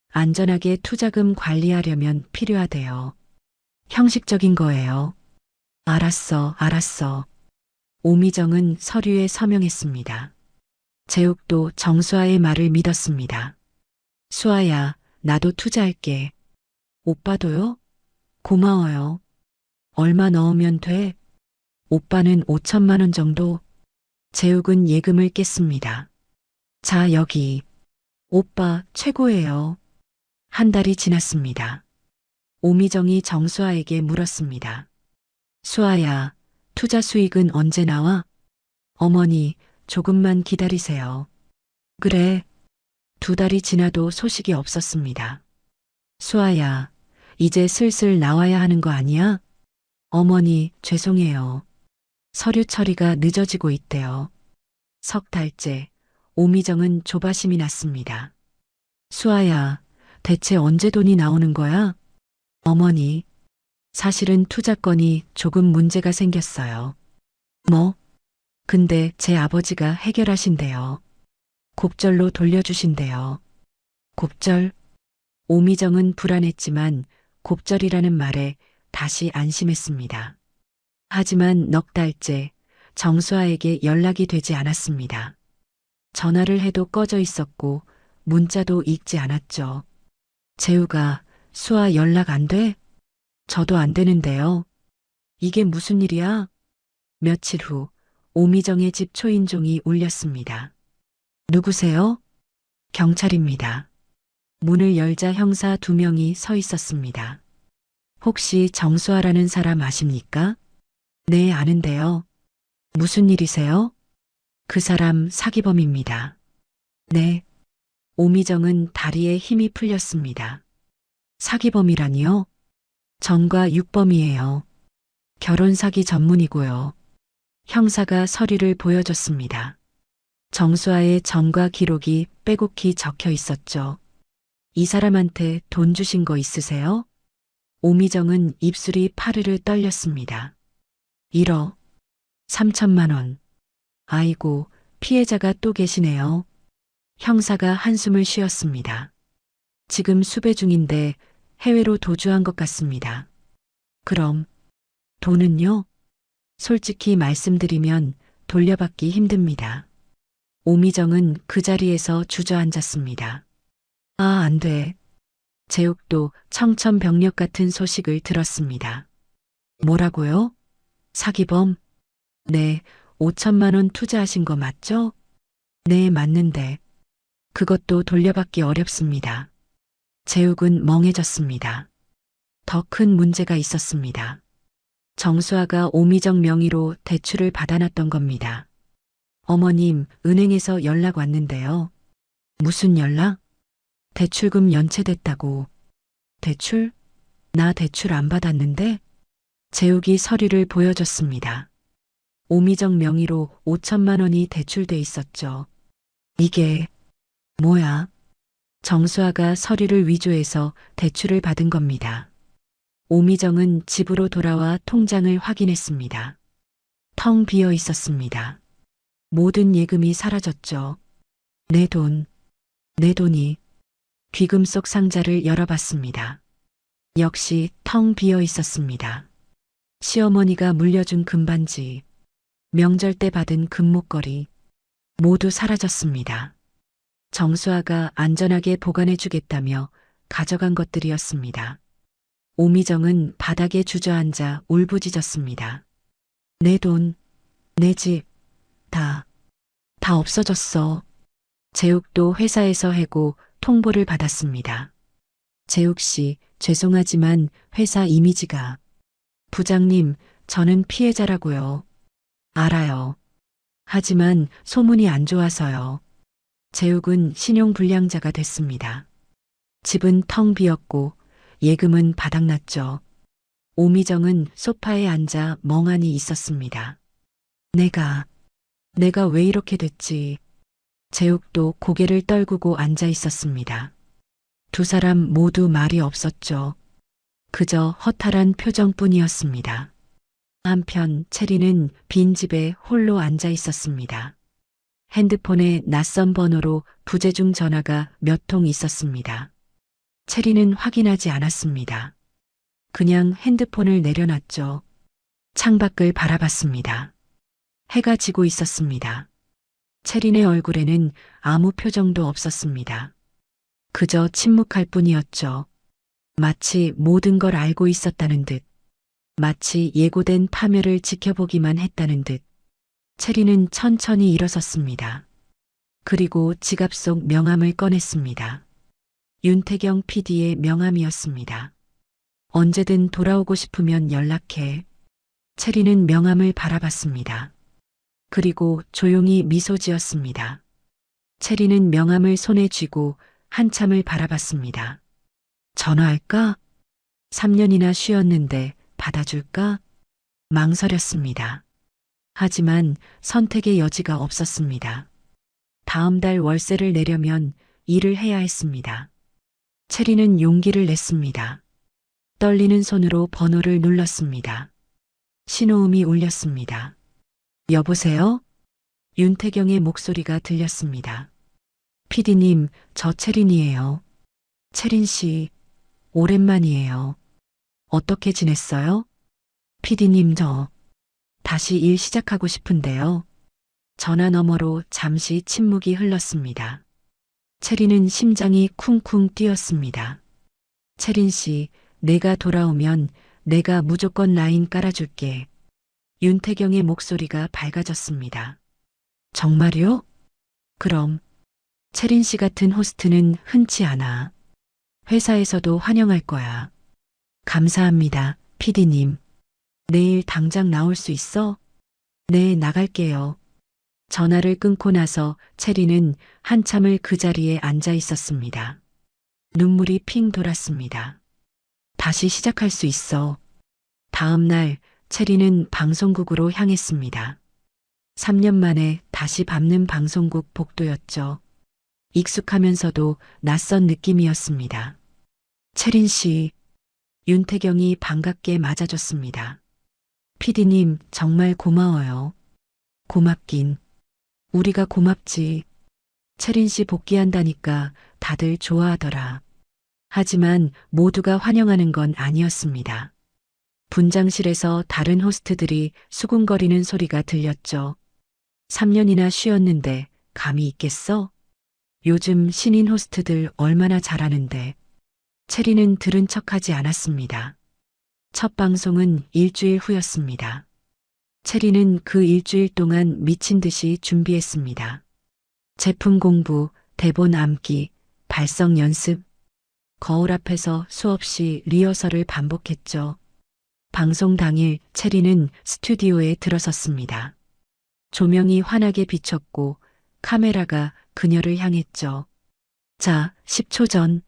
안전하게 투자금 관리하려면 필요하대요. 형식적인 거예요. 알았어, 알았어. 오미정은 서류에 서명했습니다. 재욱도 정수아의 말을 믿었습니다. 수아야, 나도 투자할게. 오빠도요? 고마워요. 얼마 넣으면 돼? 오빠는 5천만 원 정도. 재욱은 예금을 깼습니다. 자, 여기. 오빠 최고예요. 한 달이 지났습니다. 오미정이 정수아에게 물었습니다. 수아야, 투자 수익은 언제 나와? 어머니, 조금만 기다리세요. 그래. 2달이 지나도 소식이 없었습니다. 수아야, 이제 슬슬 나와야 하는 거 아니야? 어머니, 죄송해요. 서류 처리가 늦어지고 있대요. 석 달째, 오미정은 조바심이 났습니다. 수아야, 대체 언제 돈이 나오는 거야? 어머니, 사실은 투자건이 조금 문제가 생겼어요. 뭐? 근데 제 아버지가 해결하신대요. 곱절로 돌려주신대요. 곱절? 오미정은 불안했지만 곱절이라는 말에 다시 안심했습니다. 하지만 넉 달째 정수아에게 연락이 되지 않았습니다. 전화를 해도 꺼져 있었고 문자도 읽지 않았죠. 재우가, 수아 연락 안 돼? 저도 안 되는데요. 이게 무슨 일이야? 며칠 후 오미정의 집 초인종이 울렸습니다. 누구세요? 경찰입니다. 문을 열자 형사 2명이 서 있었습니다. 혹시 정수아라는 사람 아십니까? 네, 아는데요. 무슨 일이세요? 그 사람 사기범입니다. 네. 오미정은 다리에 힘이 풀렸습니다. 사기범이라니요? 전과 육범이에요. 결혼 사기 전문이고요. 형사가 서류를 보여줬습니다. 정수아의 전과 기록이 빼곡히 적혀 있었죠. 이 사람한테 돈 주신 거 있으세요? 오미정은 입술이 파르르 떨렸습니다. 1억 3천만 원. 아이고, 피해자가 또 계시네요. 형사가 한숨을 쉬었습니다. 지금 수배 중인데 해외로 도주한 것 같습니다. 그럼 돈은요? 솔직히 말씀드리면 돌려받기 힘듭니다. 오미정은 그 자리에서 주저앉았습니다. 아, 안 돼. 재욱도 청천벽력 같은 소식을 들었습니다. 뭐라고요? 사기범? 네, 5천만 원 투자하신 거 맞죠? 네, 맞는데. 그것도 돌려받기 어렵습니다. 재욱은 멍해졌습니다. 더 큰 문제가 있었습니다. 정수아가 오미정 명의로 대출을 받아놨던 겁니다. 어머님, 은행에서 연락 왔는데요. 무슨 연락? 대출금 연체됐다고. 대출? 나 대출 안 받았는데? 재욱이 서류를 보여줬습니다. 오미정 명의로 5천만 원이 대출돼 있었죠. 이게 뭐야? 정수아가 서류를 위조해서 대출을 받은 겁니다. 오미정은 집으로 돌아와 통장을 확인했습니다. 텅 비어 있었습니다. 모든 예금이 사라졌죠. 내 돈이. 귀금 속 상자를 열어봤습니다. 역시 텅 비어 있었습니다. 시어머니가 물려준 금반지, 명절 때 받은 금목걸이, 모두 사라졌습니다. 정수아가 안전하게 보관해주겠다며 가져간 것들이었습니다. 오미정은 바닥에 주저앉아 울부짖었습니다. 내 돈, 내 집, 다 없어졌어. 재욱도 회사에서 해고 통보를 받았습니다. 재욱 씨, 죄송하지만 회사 이미지가. 부장님, 저는 피해자라고요. 알아요. 하지만 소문이 안 좋아서요. 재욱은 신용불량자가 됐습니다. 집은 텅 비었고 예금은 바닥났죠. 오미정은 소파에 앉아 멍하니 있었습니다. 내가 왜 이렇게 됐지? 재욱도 고개를 떨구고 앉아 있었습니다. 두 사람 모두 말이 없었죠. 그저 허탈한 표정뿐이었습니다. 한편 체리는 빈집에 홀로 앉아 있었습니다. 핸드폰에 낯선 번호로 부재중 전화가 몇 통 있었습니다. 체리는 확인하지 않았습니다. 그냥 핸드폰을 내려놨죠. 창밖을 바라봤습니다. 해가 지고 있었습니다. 체린의 얼굴에는 아무 표정도 없었습니다. 그저 침묵할 뿐이었죠. 마치 모든 걸 알고 있었다는 듯, 마치 예고된 파멸을 지켜보기만 했다는 듯. 체리는 천천히 일어섰습니다. 그리고 지갑 속 명함을 꺼냈습니다. 윤태경 PD의 명함이었습니다. 언제든 돌아오고 싶으면 연락해. 체리는 명함을 바라봤습니다. 그리고 조용히 미소 지었습니다. 체리는 명함을 손에 쥐고 한참을 바라봤습니다. 전화할까? 3년이나 쉬었는데 받아줄까? 망설였습니다. 하지만 선택의 여지가 없었습니다. 다음 달 월세를 내려면 일을 해야 했습니다. 체리는 용기를 냈습니다. 떨리는 손으로 번호를 눌렀습니다. 신호음이 울렸습니다. 여보세요? 윤태경의 목소리가 들렸습니다. PD님, 저 체린이에요. 체린 씨, 오랜만이에요. 어떻게 지냈어요? PD님, 저 다시 일 시작하고 싶은데요. 전화 너머로 잠시 침묵이 흘렀습니다. 체린은 심장이 쿵쿵 뛰었습니다. 체린 씨, 내가 돌아오면 내가 무조건 라인 깔아줄게. 윤태경의 목소리가 밝아졌습니다. 정말요? 그럼 체린 씨 같은 호스트는 흔치 않아. 회사에서도 환영할 거야. 감사합니다, PD님. 내일 당장 나올 수 있어? 네, 나갈게요. 전화를 끊고 나서 체리는 한참을 그 자리에 앉아 있었습니다. 눈물이 핑 돌았습니다. 다시 시작할 수 있어. 다음 날 체리는 방송국으로 향했습니다. 3년 만에 다시 밟는 방송국 복도였죠. 익숙하면서도 낯선 느낌이었습니다. 체린 씨, 윤태경이 반갑게 맞아줬습니다. PD님, 정말 고마워요. 고맙긴. 우리가 고맙지. 체린 씨 복귀한다니까 다들 좋아하더라. 하지만 모두가 환영하는 건 아니었습니다. 분장실에서 다른 호스트들이 수군거리는 소리가 들렸죠. 3년이나 쉬었는데 감이 있겠어? 요즘 신인 호스트들 얼마나 잘하는데. 체리는 들은 척하지 않았습니다. 첫 방송은 일주일 후였습니다. 체리는 그 일주일 동안 미친 듯이 준비했습니다. 제품 공부, 대본 암기, 발성 연습. 거울 앞에서 수없이 리허설을 반복했죠. 방송 당일 체리는 스튜디오에 들어섰습니다. 조명이 환하게 비쳤고 카메라가 그녀를 향했죠. 자, 10초 전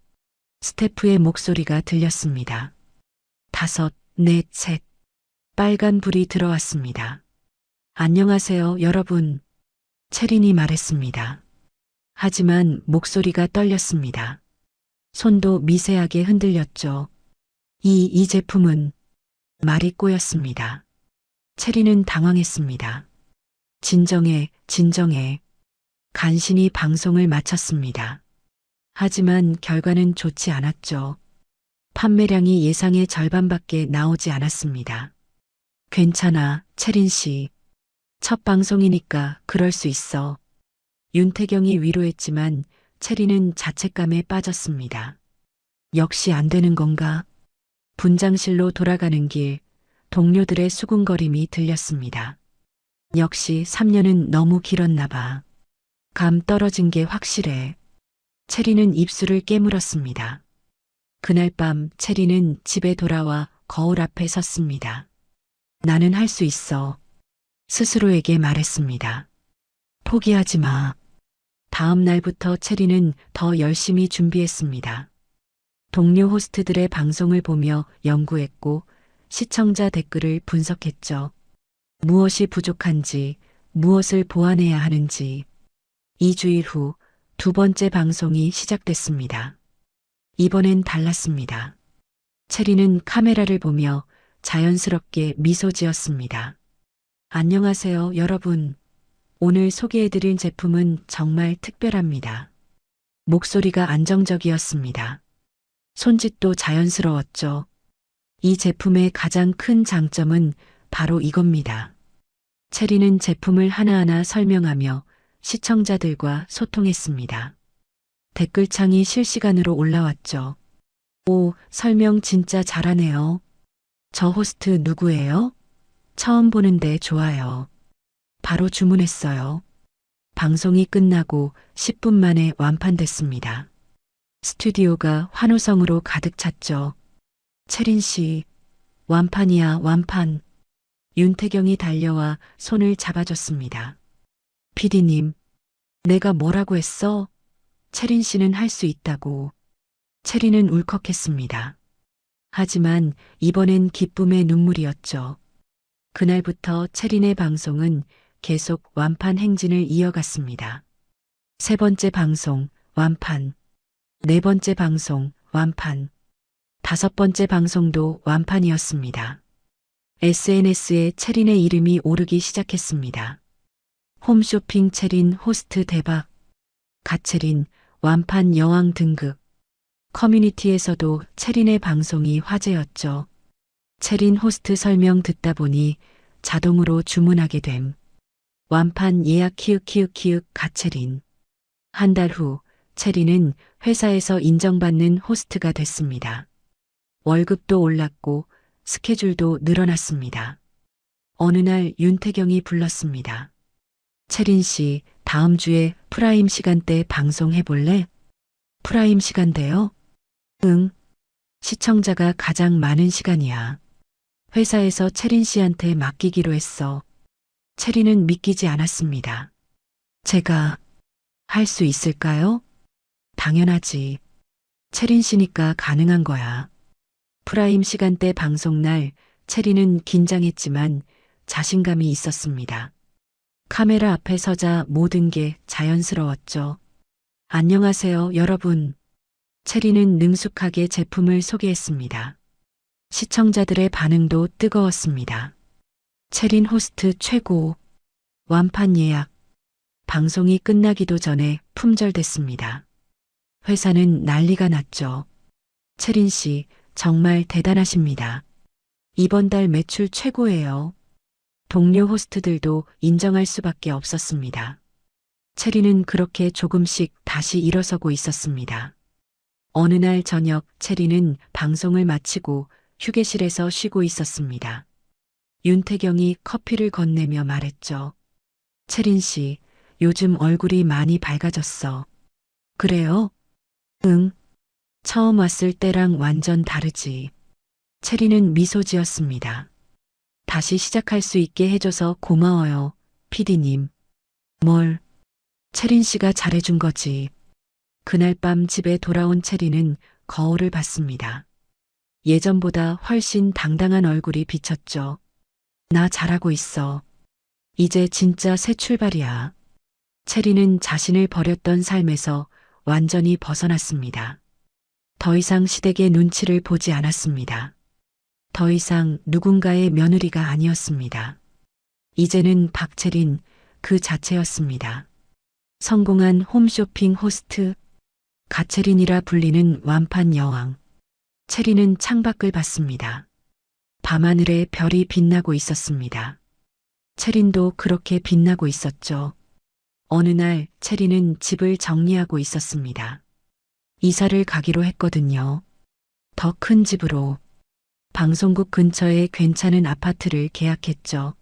스태프의 목소리가 들렸습니다. 다섯, 넷, 셋. 빨간 불이 들어왔습니다. 안녕하세요, 여러분. 체린이 말했습니다. 하지만 목소리가 떨렸습니다. 손도 미세하게 흔들렸죠. 이 제품은 말이 꼬였습니다. 체리는 당황했습니다. 진정해, 진정해. 간신히 방송을 마쳤습니다. 하지만 결과는 좋지 않았죠. 판매량이 예상의 절반밖에 나오지 않았습니다. 괜찮아, 체린 씨. 첫 방송이니까 그럴 수 있어. 윤태경이 위로했지만 체리는 자책감에 빠졌습니다. 역시 안 되는 건가? 분장실로 돌아가는 길, 동료들의 수군거림이 들렸습니다. 역시 3년은 너무 길었나 봐. 감 떨어진 게 확실해. 체리는 입술을 깨물었습니다. 그날 밤 체리는 집에 돌아와 거울 앞에 섰습니다. 나는 할 수 있어. 스스로에게 말했습니다. 포기하지 마. 다음 날부터 체리는 더 열심히 준비했습니다. 동료 호스트들의 방송을 보며 연구했고 시청자 댓글을 분석했죠. 무엇이 부족한지, 무엇을 보완해야 하는지. 2주일 후 두 번째 방송이 시작됐습니다. 이번엔 달랐습니다. 체리는 카메라를 보며 자연스럽게 미소 지었습니다. 안녕하세요, 여러분. 오늘 소개해드릴 제품은 정말 특별합니다. 목소리가 안정적이었습니다. 손짓도 자연스러웠죠. 이 제품의 가장 큰 장점은 바로 이겁니다. 체리는 제품을 하나하나 설명하며 시청자들과 소통했습니다. 댓글창이 실시간으로 올라왔죠. 오, 설명 진짜 잘하네요. 저 호스트 누구예요? 처음 보는데 좋아요. 바로 주문했어요. 방송이 끝나고 10분 만에 완판됐습니다. 스튜디오가 환호성으로 가득 찼죠. 체린 씨, 완판이야, 완판. 윤태경이 달려와 손을 잡아줬습니다. PD님, 내가 뭐라고 했어? 체린 씨는 할 수 있다고. 체리는 울컥했습니다. 하지만 이번엔 기쁨의 눈물이었죠. 그날부터 체린의 방송은 계속 완판 행진을 이어갔습니다. 세 번째 방송, 완판. 네 번째 방송, 완판. 다섯 번째 방송도 완판이었습니다. SNS에 체린의 이름이 오르기 시작했습니다. 홈쇼핑 체린 호스트 대박. 갓체린 완판 여왕 등극. 커뮤니티에서도 체린의 방송이 화제였죠. 체린 호스트 설명 듣다 보니 자동으로 주문하게 됨. 완판 예약 키읔 갓체린. 한 달 후 체린은 회사에서 인정받는 호스트가 됐습니다. 월급도 올랐고 스케줄도 늘어났습니다. 어느 날 윤태경이 불렀습니다. 체린 씨, 다음 주에 프라임 시간대 방송해볼래? 프라임 시간대요? 응. 시청자가 가장 많은 시간이야. 회사에서 체린 씨한테 맡기기로 했어. 체린은 믿기지 않았습니다. 제가 할 수 있을까요? 당연하지. 체린 씨니까 가능한 거야. 프라임 시간대 방송 날 체린은 긴장했지만 자신감이 있었습니다. 카메라 앞에 서자 모든 게 자연스러웠죠. 안녕하세요, 여러분. 체리는 능숙하게 제품을 소개했습니다. 시청자들의 반응도 뜨거웠습니다. 체린 호스트 최고. 완판 예약. 방송이 끝나기도 전에 품절됐습니다. 회사는 난리가 났죠. 체린 씨, 정말 대단하십니다. 이번 달 매출 최고예요. 동료 호스트들도 인정할 수밖에 없었습니다. 체리는 그렇게 조금씩 다시 일어서고 있었습니다. 어느 날 저녁 체리는 방송을 마치고 휴게실에서 쉬고 있었습니다. 윤태경이 커피를 건네며 말했죠. 체린 씨, 요즘 얼굴이 많이 밝아졌어. 그래요? 응. 처음 왔을 때랑 완전 다르지. 체리는 미소 지었습니다. 다시 시작할 수 있게 해줘서 고마워요, PD님. 뭘? 체린 씨가 잘해준 거지. 그날 밤 집에 돌아온 체리는 거울을 봤습니다. 예전보다 훨씬 당당한 얼굴이 비쳤죠. 나 잘하고 있어. 이제 진짜 새 출발이야. 체리는 자신을 버렸던 삶에서 완전히 벗어났습니다. 더 이상 시댁의 눈치를 보지 않았습니다. 더 이상 누군가의 며느리가 아니었습니다. 이제는 박채린 그 자체였습니다. 성공한 홈쇼핑 호스트, 가채린이라 불리는 완판 여왕. 체리는 창밖을 봤습니다. 밤하늘에 별이 빛나고 있었습니다. 체린도 그렇게 빛나고 있었죠. 어느 날 체리는 집을 정리하고 있었습니다. 이사를 가기로 했거든요. 더 큰 집으로. 방송국 근처에 괜찮은 아파트를 계약했죠.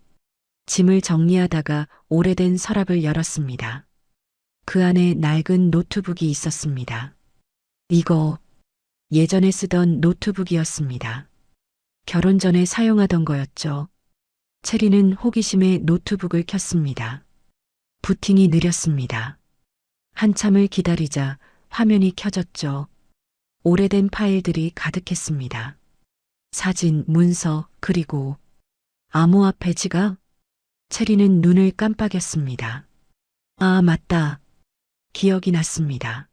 짐을 정리하다가 오래된 서랍을 열었습니다. 그 안에 낡은 노트북이 있었습니다. 이거 예전에 쓰던 노트북이었습니다. 결혼 전에 사용하던 거였죠. 체리는 호기심에 노트북을 켰습니다. 부팅이 느렸습니다. 한참을 기다리자 화면이 켜졌죠. 오래된 파일들이 가득했습니다. 사진, 문서, 그리고 암호화폐 지갑. 체리는 눈을 깜빡였습니다. 아, 맞다. 기억이 났습니다.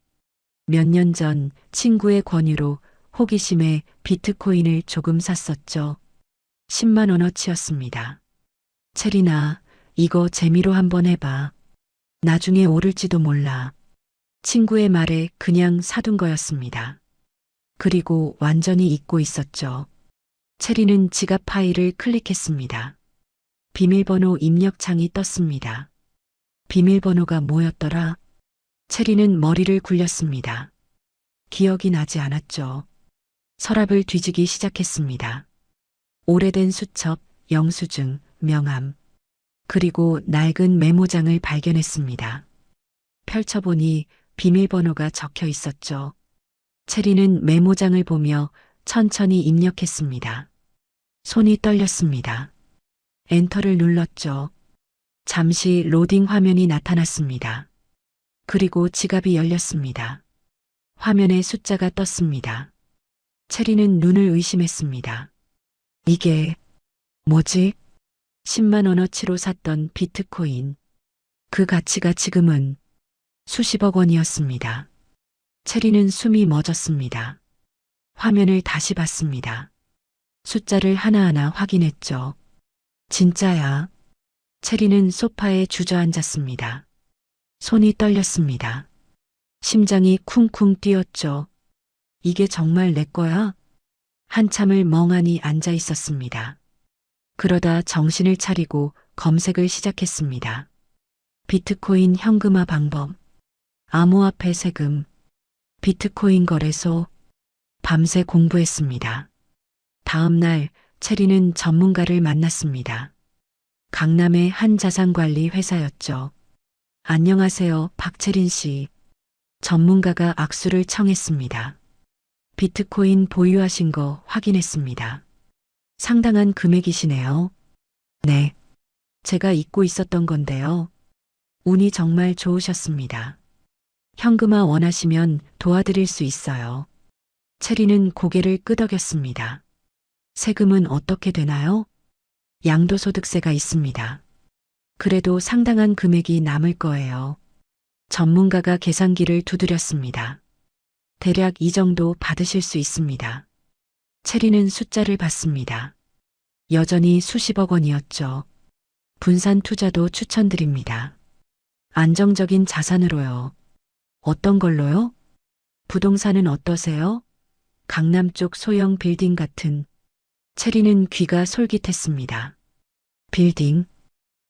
몇 년 전 친구의 권유로 호기심에 비트코인을 조금 샀었죠. 10만 원어치였습니다. 체리나, 이거 재미로 한번 해봐. 나중에 오를지도 몰라. 친구의 말에 그냥 사둔 거였습니다. 그리고 완전히 잊고 있었죠. 체리는 지갑 파일을 클릭했습니다. 비밀번호 입력창이 떴습니다. 비밀번호가 뭐였더라? 체리는 머리를 굴렸습니다. 기억이 나지 않았죠. 서랍을 뒤지기 시작했습니다. 오래된 수첩, 영수증, 명함, 그리고 낡은 메모장을 발견했습니다. 펼쳐보니 비밀번호가 적혀 있었죠. 체리는 메모장을 보며 천천히 입력했습니다. 손이 떨렸습니다. 엔터를 눌렀죠. 잠시 로딩 화면이 나타났습니다. 그리고 지갑이 열렸습니다. 화면에 숫자가 떴습니다. 체리는 눈을 의심했습니다. 이게 뭐지? 10만 원어치로 샀던 비트코인. 그 가치가 지금은 수십억 원이었습니다. 체리는 숨이 멎었습니다. 화면을 다시 봤습니다. 숫자를 하나하나 확인했죠. 진짜야. 체리는 소파에 주저앉았습니다. 손이 떨렸습니다. 심장이 쿵쿵 뛰었죠. 이게 정말 내 거야? 한참을 멍하니 앉아 있었습니다. 그러다 정신을 차리고 검색을 시작했습니다. 비트코인 현금화 방법, 암호화폐 세금, 비트코인 거래소. 밤새 공부했습니다. 다음 날 체리는 전문가를 만났습니다. 강남의 한 자산관리 회사였죠. 안녕하세요, 박채린 씨. 전문가가 악수를 청했습니다. 비트코인 보유하신 거 확인했습니다. 상당한 금액이시네요. 네. 제가 잊고 있었던 건데요. 운이 정말 좋으셨습니다. 현금화 원하시면 도와드릴 수 있어요. 체리는 고개를 끄덕였습니다. 세금은 어떻게 되나요? 양도소득세가 있습니다. 그래도 상당한 금액이 남을 거예요. 전문가가 계산기를 두드렸습니다. 대략 이 정도 받으실 수 있습니다. 체리는 숫자를 봤습니다. 여전히 수십억 원이었죠. 분산 투자도 추천드립니다. 안정적인 자산으로요. 어떤 걸로요? 부동산은 어떠세요? 강남 쪽 소형 빌딩 같은. 체리는 귀가 솔깃했습니다. 빌딩.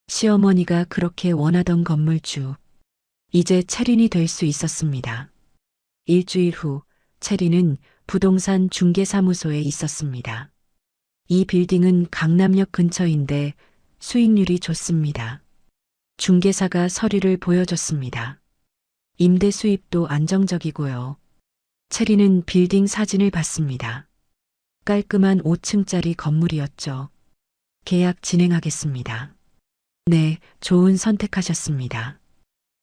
시어머니가 그렇게 원하던 건물주. 이제 체린이 될 수 있었습니다. 일주일 후 체리는 부동산 중개사무소에 있었습니다. 이 빌딩은 강남역 근처인데 수익률이 좋습니다. 중개사가 서류를 보여줬습니다. 임대 수입도 안정적이고요. 체리는 빌딩 사진을 봤습니다. 깔끔한 5층짜리 건물이었죠. 계약 진행하겠습니다. 네, 좋은 선택하셨습니다.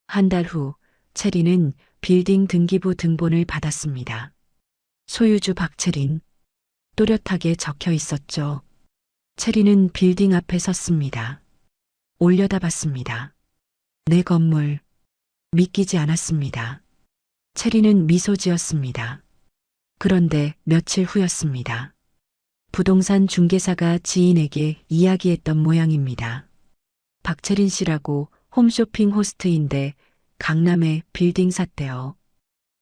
한 달 후 체리는 빌딩 등기부 등본을 받았습니다. 소유주 박채린. 또렷하게 적혀 있었죠. 체리는 빌딩 앞에 섰습니다. 올려다봤습니다. 내 건물. 믿기지 않았습니다. 체리는 미소 지었습니다. 그런데 며칠 후였습니다. 부동산 중개사가 지인에게 이야기했던 모양입니다. 박채린 씨라고 홈쇼핑 호스트인데 강남에 빌딩 샀대요.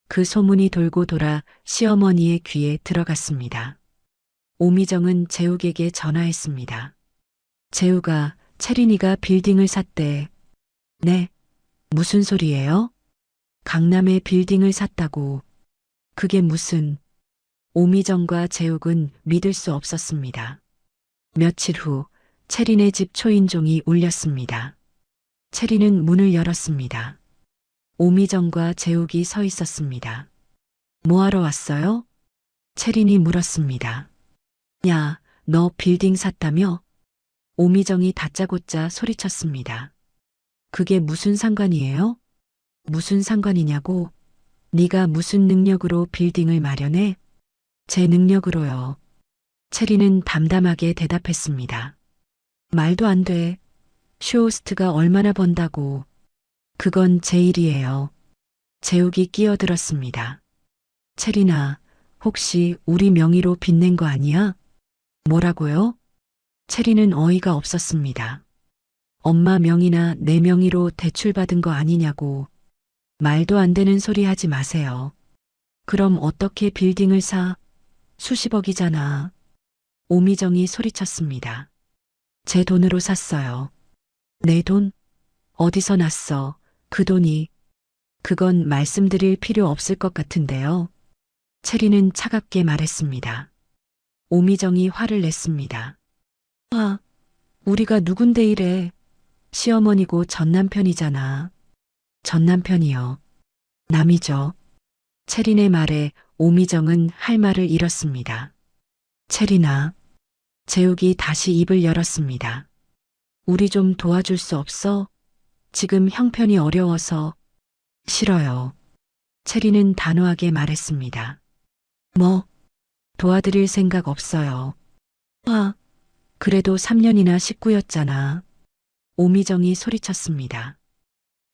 그 소문이 돌고 돌아 시어머니의 귀에 들어갔습니다. 오미정은 재욱에게 전화했습니다. 재욱아, 채린이가 빌딩을 샀대. 네? 무슨 소리예요? 강남에 빌딩을 샀다고. 그게 무슨... 오미정과 재욱은 믿을 수 없었습니다. 며칠 후 채린의 집 초인종이 울렸습니다. 채린은 문을 열었습니다. 오미정과 재욱이 서 있었습니다. 뭐하러 왔어요? 채린이 물었습니다. 야, 너 빌딩 샀다며? 오미정이 다짜고짜 소리쳤습니다. 그게 무슨 상관이에요? 무슨 상관이냐고? 네가 무슨 능력으로 빌딩을 마련해? 제 능력으로요. 채린은 담담하게 대답했습니다. 말도 안 돼. 쇼호스트가 얼마나 번다고. 그건 제 일이에요. 재욱이 끼어들었습니다. 채린아, 혹시 우리 명의로 빚낸 거 아니야? 뭐라고요? 채린은 어이가 없었습니다. 엄마 명의나 내 명의로 대출받은 거 아니냐고. 말도 안 되는 소리 하지 마세요. 그럼 어떻게 빌딩을 사? 수십억이잖아. 오미정이 소리쳤습니다. 제 돈으로 샀어요. 내 돈? 어디서 났어? 그 돈이. 그건 말씀드릴 필요 없을 것 같은데요. 채리는 차갑게 말했습니다. 오미정이 화를 냈습니다. 우리가 누군데 이래. 시어머니고 전남편이잖아. 전남편이요. 남이죠. 채린의 말에 오미정은 할 말을 잃었습니다. 채린아. 재욱이 다시 입을 열었습니다. 우리 좀 도와줄 수 없어? 지금 형편이 어려워서. 싫어요. 채린은 단호하게 말했습니다. 뭐? 도와드릴 생각 없어요. 그래도 3년이나 식구였잖아. 오미정이 소리쳤습니다.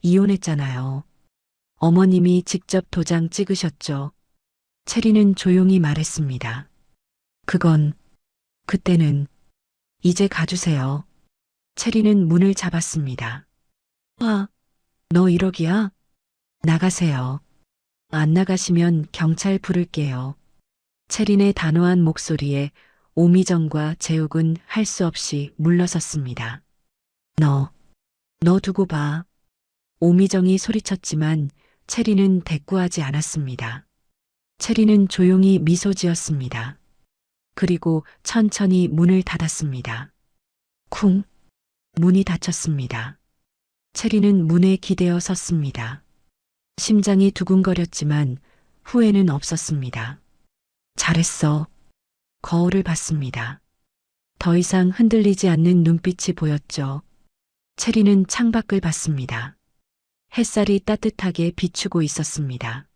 이혼했잖아요. 어머님이 직접 도장 찍으셨죠. 채린은 조용히 말했습니다. 그때는. 이제 가주세요. 채린은 문을 잡았습니다. 너 1억이야? 나가세요. 안 나가시면 경찰 부를게요. 채린의 단호한 목소리에 오미정과 재욱은 할 수 없이 물러섰습니다. 너 두고 봐. 오미정이 소리쳤지만 채린은 대꾸하지 않았습니다. 채린은 조용히 미소 지었습니다. 그리고 천천히 문을 닫았습니다. 쿵. 문이 닫혔습니다. 채린은 문에 기대어 섰습니다. 심장이 두근거렸지만 후회는 없었습니다. 잘했어. 거울을 봤습니다. 더 이상 흔들리지 않는 눈빛이 보였죠. 채린은 창밖을 봤습니다. 햇살이 따뜻하게 비추고 있었습니다.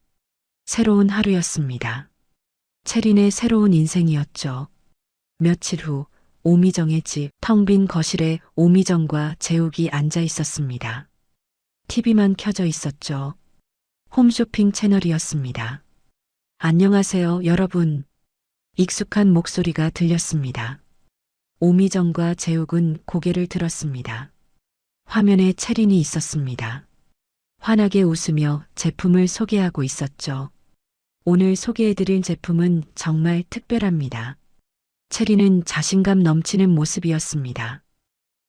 새로운 하루였습니다. 채린의 새로운 인생이었죠. 며칠 후 오미정의 집 텅 빈 거실에 오미정과 재욱이 앉아 있었습니다. TV만 켜져 있었죠. 홈쇼핑 채널이었습니다. 안녕하세요, 여러분. 익숙한 목소리가 들렸습니다. 오미정과 재욱은 고개를 들었습니다. 화면에 채린이 있었습니다. 환하게 웃으며 제품을 소개하고 있었죠. 오늘 소개해드릴 제품은 정말 특별합니다. 채린은 자신감 넘치는 모습이었습니다.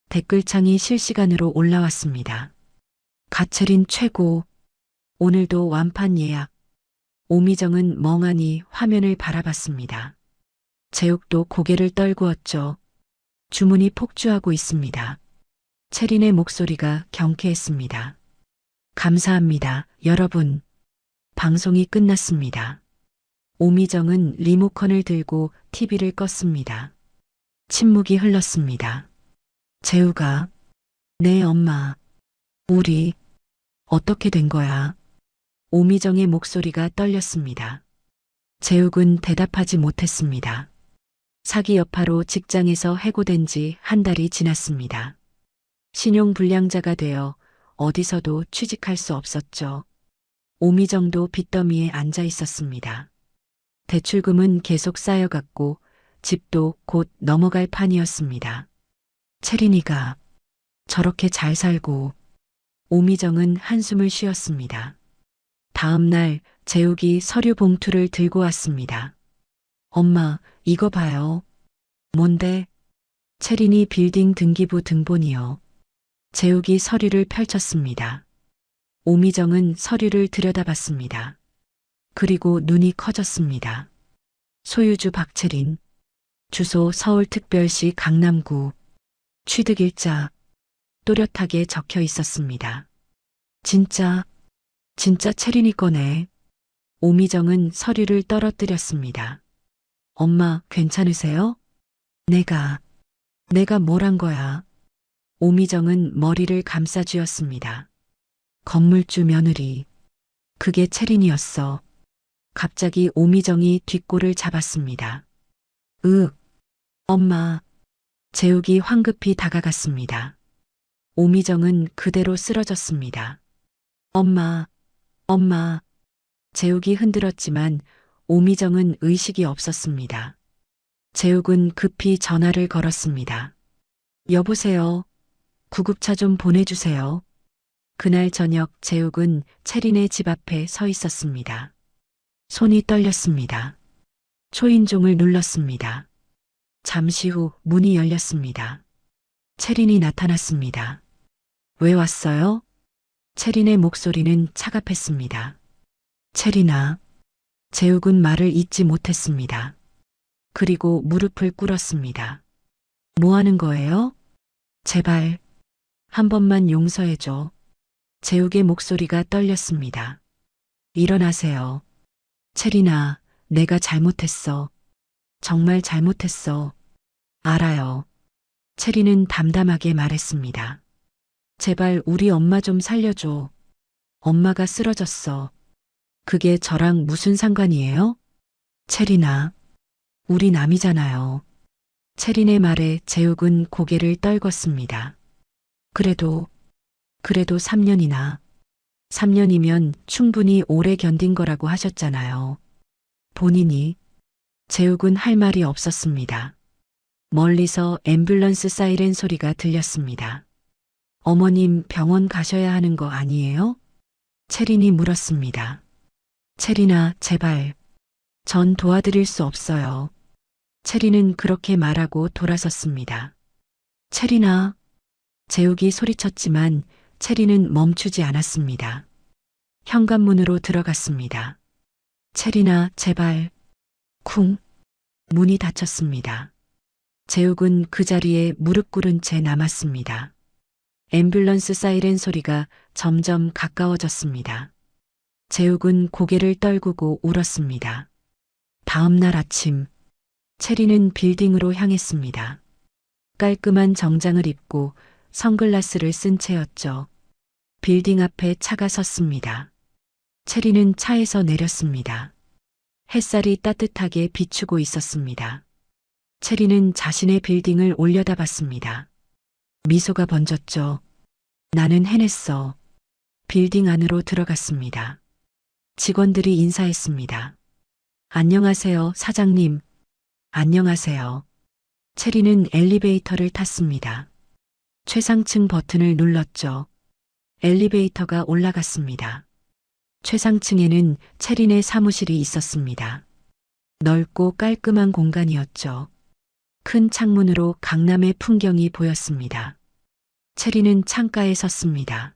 댓글창이 실시간으로 올라왔습니다. 가채린 최고. 오늘도 완판 예약. 오미정은 멍하니 화면을 바라봤습니다. 재욱도 고개를 떨구었죠. 주문이 폭주하고 있습니다. 채린의 목소리가 경쾌했습니다. 감사합니다, 여러분. 방송이 끝났습니다. 오미정은 리모컨을 들고 TV를 껐습니다. 침묵이 흘렀습니다. 재욱아. 네, 엄마. 우리 어떻게 된 거야? 오미정의 목소리가 떨렸습니다. 재욱은 대답하지 못했습니다. 사기 여파로 직장에서 해고된 지 한 달이 지났습니다. 신용불량자가 되어 어디서도 취직할 수 없었죠. 오미정도 빚더미에 앉아 있었습니다. 대출금은 계속 쌓여갔고 집도 곧 넘어갈 판이었습니다. 채린이가 저렇게 잘 살고 오미정은 한숨을 쉬었습니다. 다음 날 재욱이 서류 봉투를 들고 왔습니다. 엄마, 이거 봐요. 뭔데? 채린이 빌딩 등기부 등본이요. 재욱이 서류를 펼쳤습니다. 오미정은 서류를 들여다봤습니다. 그리고 눈이 커졌습니다. 소유주 박채린, 주소 서울특별시 강남구, 취득일자, 또렷하게 적혀 있었습니다. 진짜 채린이 거네. 오미정은 서류를 떨어뜨렸습니다. 엄마, 괜찮으세요? 내가 뭘 한 거야? 오미정은 머리를 감싸쥐었습니다. 건물주 며느리. 그게 채린이었어. 갑자기 오미정이 뒷골을 잡았습니다. 엄마. 재욱이 황급히 다가갔습니다. 오미정은 그대로 쓰러졌습니다. 엄마. 재욱이 흔들었지만 오미정은 의식이 없었습니다. 재욱은 급히 전화를 걸었습니다. 여보세요. 구급차 좀 보내주세요. 그날 저녁 재욱은 채린의 집 앞에 서 있었습니다. 손이 떨렸습니다. 초인종을 눌렀습니다. 잠시 후 문이 열렸습니다. 채린이 나타났습니다. 왜 왔어요? 채린의 목소리는 차갑했습니다. 채린아. 재욱은 말을 잇지 못했습니다. 그리고 무릎을 꿇었습니다. 뭐 하는 거예요? 제발, 한 번만 용서해줘. 재욱의 목소리가 떨렸습니다. 일어나세요. 채린아, 내가 잘못했어. 정말 잘못했어. 알아요. 채린은 담담하게 말했습니다. 제발 우리 엄마 좀 살려줘. 엄마가 쓰러졌어. 그게 저랑 무슨 상관이에요? 채린아, 우리 남이잖아요. 채린의 말에 재욱은 고개를 떨궜습니다. 그래도 3년이나. 3년이면 충분히 오래 견딘 거라고 하셨잖아요. 본인이. 재욱은 할 말이 없었습니다. 멀리서 앰뷸런스 사이렌 소리가 들렸습니다. 어머님 병원 가셔야 하는 거 아니에요? 채린이 물었습니다. 채린아, 제발. 전 도와드릴 수 없어요. 채린은 그렇게 말하고 돌아섰습니다. 채린아. 재욱이 소리쳤지만 채린은 멈추지 않았습니다. 현관문으로 들어갔습니다. 채린아, 제발. 쿵. 문이 닫혔습니다. 재욱은 그 자리에 무릎 꿇은 채 남았습니다. 앰뷸런스 사이렌 소리가 점점 가까워졌습니다. 재욱은 고개를 떨구고 울었습니다. 다음 날 아침, 채린은 빌딩으로 향했습니다. 깔끔한 정장을 입고 선글라스를 쓴 채였죠. 빌딩 앞에 차가 섰습니다. 채린은 차에서 내렸습니다. 햇살이 따뜻하게 비추고 있었습니다. 채린은 자신의 빌딩을 올려다봤습니다. 미소가 번졌죠. 나는 해냈어. 빌딩 안으로 들어갔습니다. 직원들이 인사했습니다. 안녕하세요, 사장님. 안녕하세요. 채린은 엘리베이터를 탔습니다. 최상층 버튼을 눌렀죠. 엘리베이터가 올라갔습니다. 최상층에는 채린의 사무실이 있었습니다. 넓고 깔끔한 공간이었죠. 큰 창문으로 강남의 풍경이 보였습니다. 채린은 창가에 섰습니다.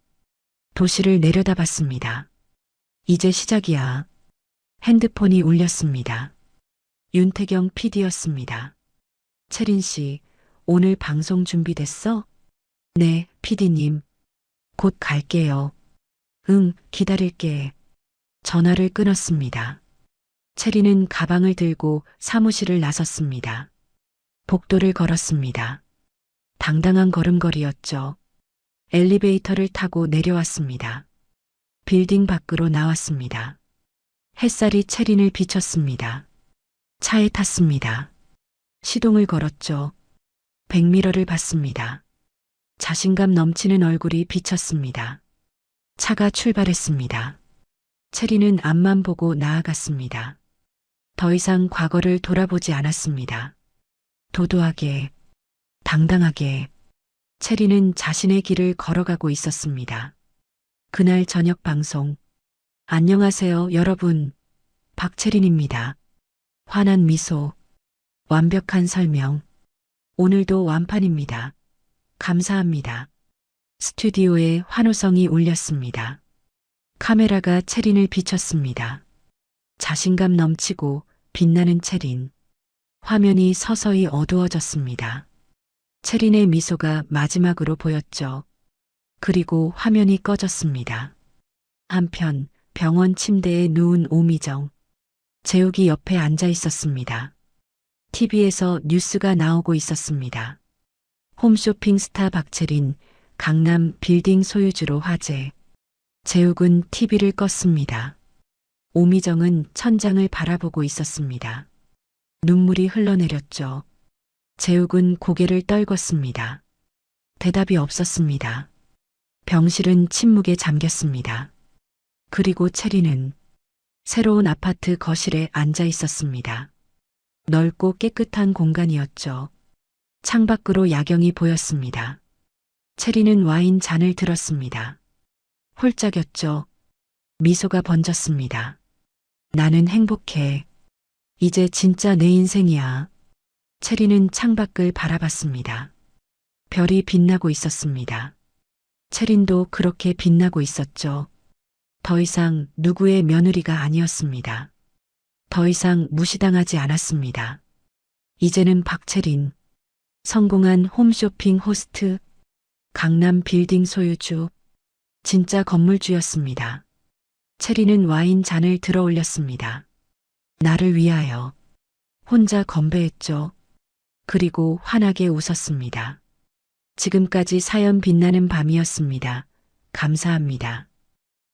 도시를 내려다봤습니다. 이제 시작이야. 핸드폰이 울렸습니다. 윤태경 PD였습니다. 채린 씨, 오늘 방송 준비됐어? 네, PD님. 곧 갈게요. 응, 기다릴게. 전화를 끊었습니다. 채린은 가방을 들고 사무실을 나섰습니다. 복도를 걸었습니다. 당당한 걸음걸이였죠. 엘리베이터를 타고 내려왔습니다. 빌딩 밖으로 나왔습니다. 햇살이 채린을 비쳤습니다. 차에 탔습니다. 시동을 걸었죠. 백미러를 봤습니다. 자신감 넘치는 얼굴이 비쳤습니다. 차가 출발했습니다. 체리는 앞만 보고 나아갔습니다. 더 이상 과거를 돌아보지 않았습니다. 도도하게, 당당하게 체리는 자신의 길을 걸어가고 있었습니다. 그날 저녁 방송. 안녕하세요, 여러분. 박채린입니다. 환한 미소, 완벽한 설명. 오늘도 완판입니다. 감사합니다. 스튜디오에 환호성이 울렸습니다. 카메라가 채린을 비췄습니다. 자신감 넘치고 빛나는 채린. 화면이 서서히 어두워졌습니다. 채린의 미소가 마지막으로 보였죠. 그리고 화면이 꺼졌습니다. 한편 병원 침대에 누운 오미정. 재욱이 옆에 앉아 있었습니다. TV에서 뉴스가 나오고 있었습니다. 홈쇼핑 스타 박채린, 강남 빌딩 소유주로 화제. 재욱은 TV를 껐습니다. 오미정은 천장을 바라보고 있었습니다. 눈물이 흘러내렸죠. 재욱은 고개를 떨궜습니다. 대답이 없었습니다. 병실은 침묵에 잠겼습니다. 그리고 채린은 새로운 아파트 거실에 앉아 있었습니다. 넓고 깨끗한 공간이었죠. 창밖으로 야경이 보였습니다. 채린은 와인 잔을 들었습니다. 홀짝였죠. 미소가 번졌습니다. 나는 행복해. 이제 진짜 내 인생이야. 채린은 창밖을 바라봤습니다. 별이 빛나고 있었습니다. 채린도 그렇게 빛나고 있었죠. 더 이상 누구의 며느리가 아니었습니다. 더 이상 무시당하지 않았습니다. 이제는 박채린, 성공한 홈쇼핑 호스트, 강남 빌딩 소유주, 진짜 건물주였습니다. 채린은 와인 잔을 들어 올렸습니다. 나를 위하여. 혼자 건배했죠. 그리고 환하게 웃었습니다. 지금까지 사연 빛나는 밤이었습니다. 감사합니다.